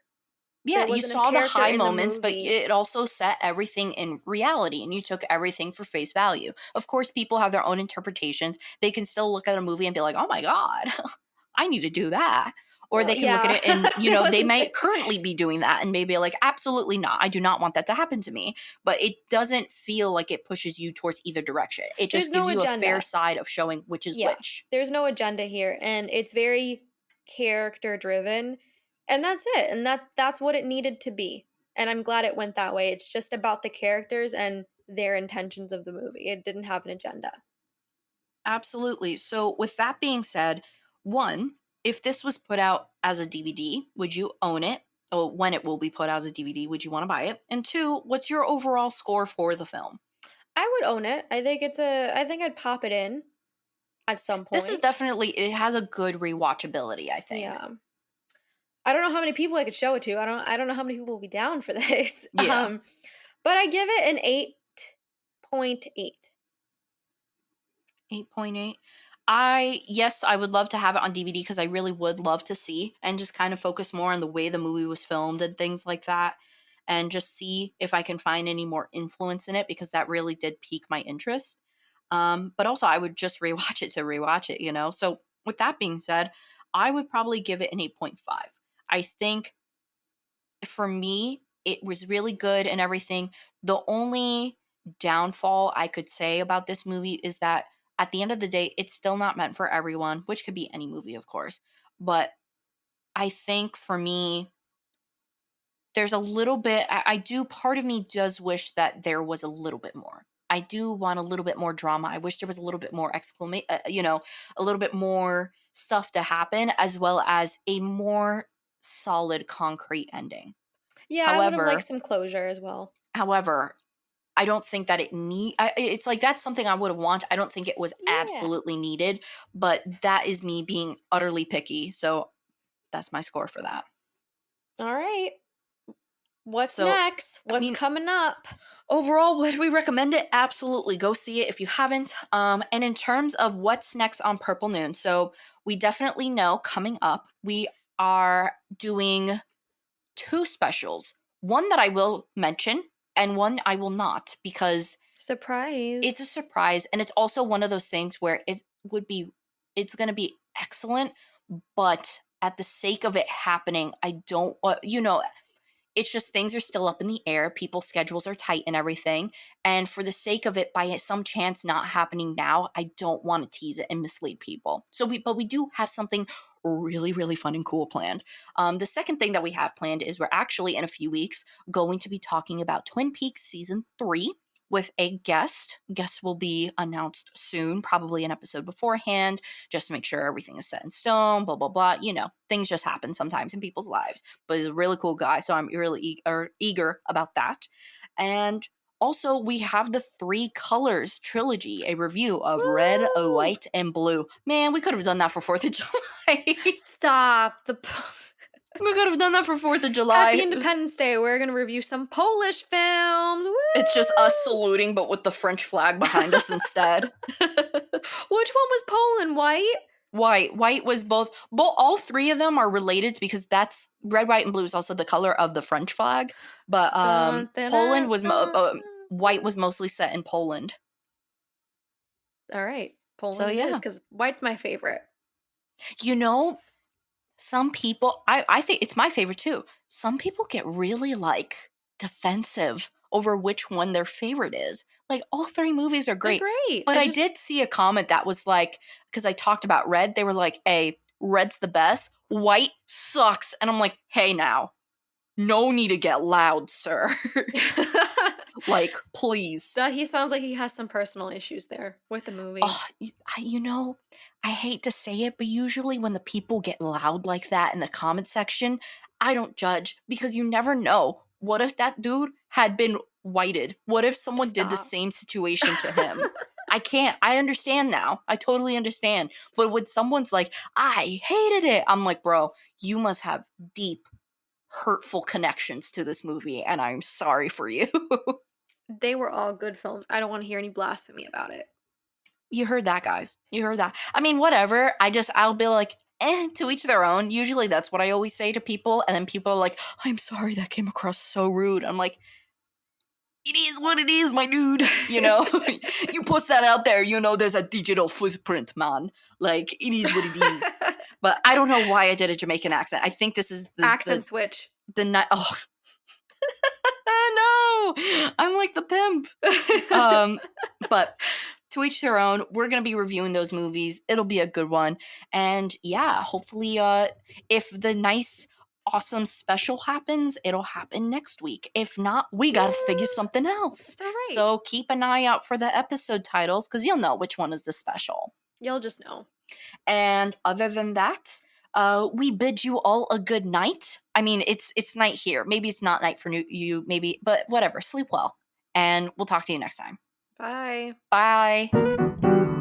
A: Yeah,
B: There
A: you
B: wasn't a
A: saw the
B: character
A: high
B: in the
A: moments, but
B: movie.
A: it also set everything in reality and you took everything for face value. Of course, people have their own interpretations. They can still look at a movie and be like, "Oh my god, I need to do that." Or
B: Well,
A: they can look at
B: yeah,
A: it and,
B: I
A: they
B: wasn't
A: might
B: saying
A: currently be doing that and maybe like, "Absolutely not. I do not want that to happen to me." But it doesn't feel like it pushes you towards either direction. It
B: there's
A: just
B: no
A: gives you a fair
B: agenda.
A: side of showing which is
B: Yeah,
A: which.
B: there's no agenda here, and it's very character driven, and that's it, and that's what it needed to be, and I'm glad it went that way. It's just about the characters and their intentions of the movie. It didn't have an agenda.
A: Absolutely. So, with that being said, one, if this was put out as a DVD, would you own it? Or when it will be put out as a DVD, would you want to buy it? And two, what's your overall score for the film?
B: I would own it. I think I'd pop it in at some
A: This is
B: point.
A: definitely, it has a good rewatchability, I think.
B: Yeah. I don't know how many people I could show it to. I don't know how many people will be down for this.
A: Yeah.
B: But I give it an 8.8.
A: 8.8. Yes, I would love to have it on DVD because I really would love to see and just kind of focus more on the way the movie was filmed and things like that, and just see if I can find any more influence in it because that really did pique my interest. But also I would just rewatch it to rewatch it, you know. So with that being said, I would probably give it an 8.5. I think for me, it was really good and everything. The only downfall I could say about this movie is that at the end of the day, it's still not meant for everyone, which could be any movie, of course. But I think for me, there's a little bit, I do, part of me does wish that there was a little bit more. I do want a little bit more drama. I wish there was a little bit more a little bit more stuff to happen, as well as a more solid, concrete ending.
B: Yeah, I would have liked
A: However,
B: some closure as well.
A: However, I don't think that it's like that's something I would have wanted. I don't think it was
B: Yeah.
A: absolutely needed, but that is me being utterly picky. So that's my score for that.
B: All right. What's
A: So,
B: next?
A: I
B: What's
A: mean,
B: coming up?
A: overall, would we recommend it? Absolutely. Go see it if you haven't. And in terms of what's next on Purple Noon, so we definitely know coming up, we are doing two specials. One that I will mention and one I will not because it's a
B: Surprise.
A: surprise, and it's also one of those things where it's gonna be excellent, but at the sake of it happening, I don't it's just things are still up in the air. People's schedules are tight and everything. And for the sake of it, by some chance not happening now, I don't want to tease it and mislead people. But we do have something really, really fun and cool planned. The second thing that we have planned is we're actually in a few weeks going to be talking about Twin Peaks season 3 with a guest. Guest will be announced soon, probably an episode beforehand, just to make sure everything is set in stone, blah, blah, blah. You know, things just happen sometimes in people's lives, but he's a really cool guy. So I'm really eager about that. And also, we have the Three Colors trilogy, a review of red,
B: Woo!
A: white, and blue. Man, we could have done that for 4th of July.
B: Stop
A: We could have done that for 4th of
B: Happy
A: July.
B: Independence Day. We're gonna review some Polish films.
A: It's just us
B: Woo!
A: saluting, but with the French flag behind us instead.
B: Which one was Poland? White?
A: White was both all three of them are related because that's red, white, and blue is also the color of the French flag. But
B: Dun, dun,
A: Poland
B: dun,
A: was
B: dun,
A: white
B: dun.
A: was mostly set in Poland.
B: All right,
A: So
B: Poland it is
A: yeah,
B: because white's my favorite.
A: you know, some people I think it's my favorite too. Some people get really like defensive over which one their favorite is. Like all three movies are
B: They're
A: great.
B: great.
A: But
B: I
A: I
B: just
A: did see a comment that was like, because I talked about red, they were like, hey, red's the best, white sucks. And I'm like, hey now, no need to get loud, sir. Like, please.
B: He sounds like he has some personal issues there with the movie.
A: Oh, you know, I hate to say it, but usually when the people get loud like that in the comment section, I don't judge because you never know. What if that dude had been whited? What if someone did the
B: Stop.
A: same situation to him? I can't. I understand now. I totally understand. But when someone's like, I hated it, I'm like, bro, you must have deep, hurtful connections to this movie, and I'm sorry for you.
B: They were all good films. I don't want to hear any blasphemy about it.
A: You heard that, guys. You heard that. I mean, whatever. I'll be like, to each their own. Usually that's what I always say to people. And then people are like, I'm sorry, that came across so rude. I'm like, it is what it is, my dude. You know, you post that out there, there's a digital footprint, man. Like, it is what it is. But I don't know why I did a Jamaican accent. I think this is
B: Accent switch.
A: the night. Oh, no, I'm like the pimp. But to each their own. We're going to be reviewing those movies. It'll be a good one. And yeah, hopefully if the nice awesome special happens, it'll happen next week. If not, we got to figure
B: Yeah,
A: something else.
B: it's all right.
A: So keep an eye out for the episode titles cuz you'll know which one is the special.
B: You'll just know.
A: And other than that, we bid you all a good night. I mean, it's night here. Maybe it's not night for you, maybe, but whatever. Sleep well. And we'll talk to you next time.
B: Bye.
A: Bye.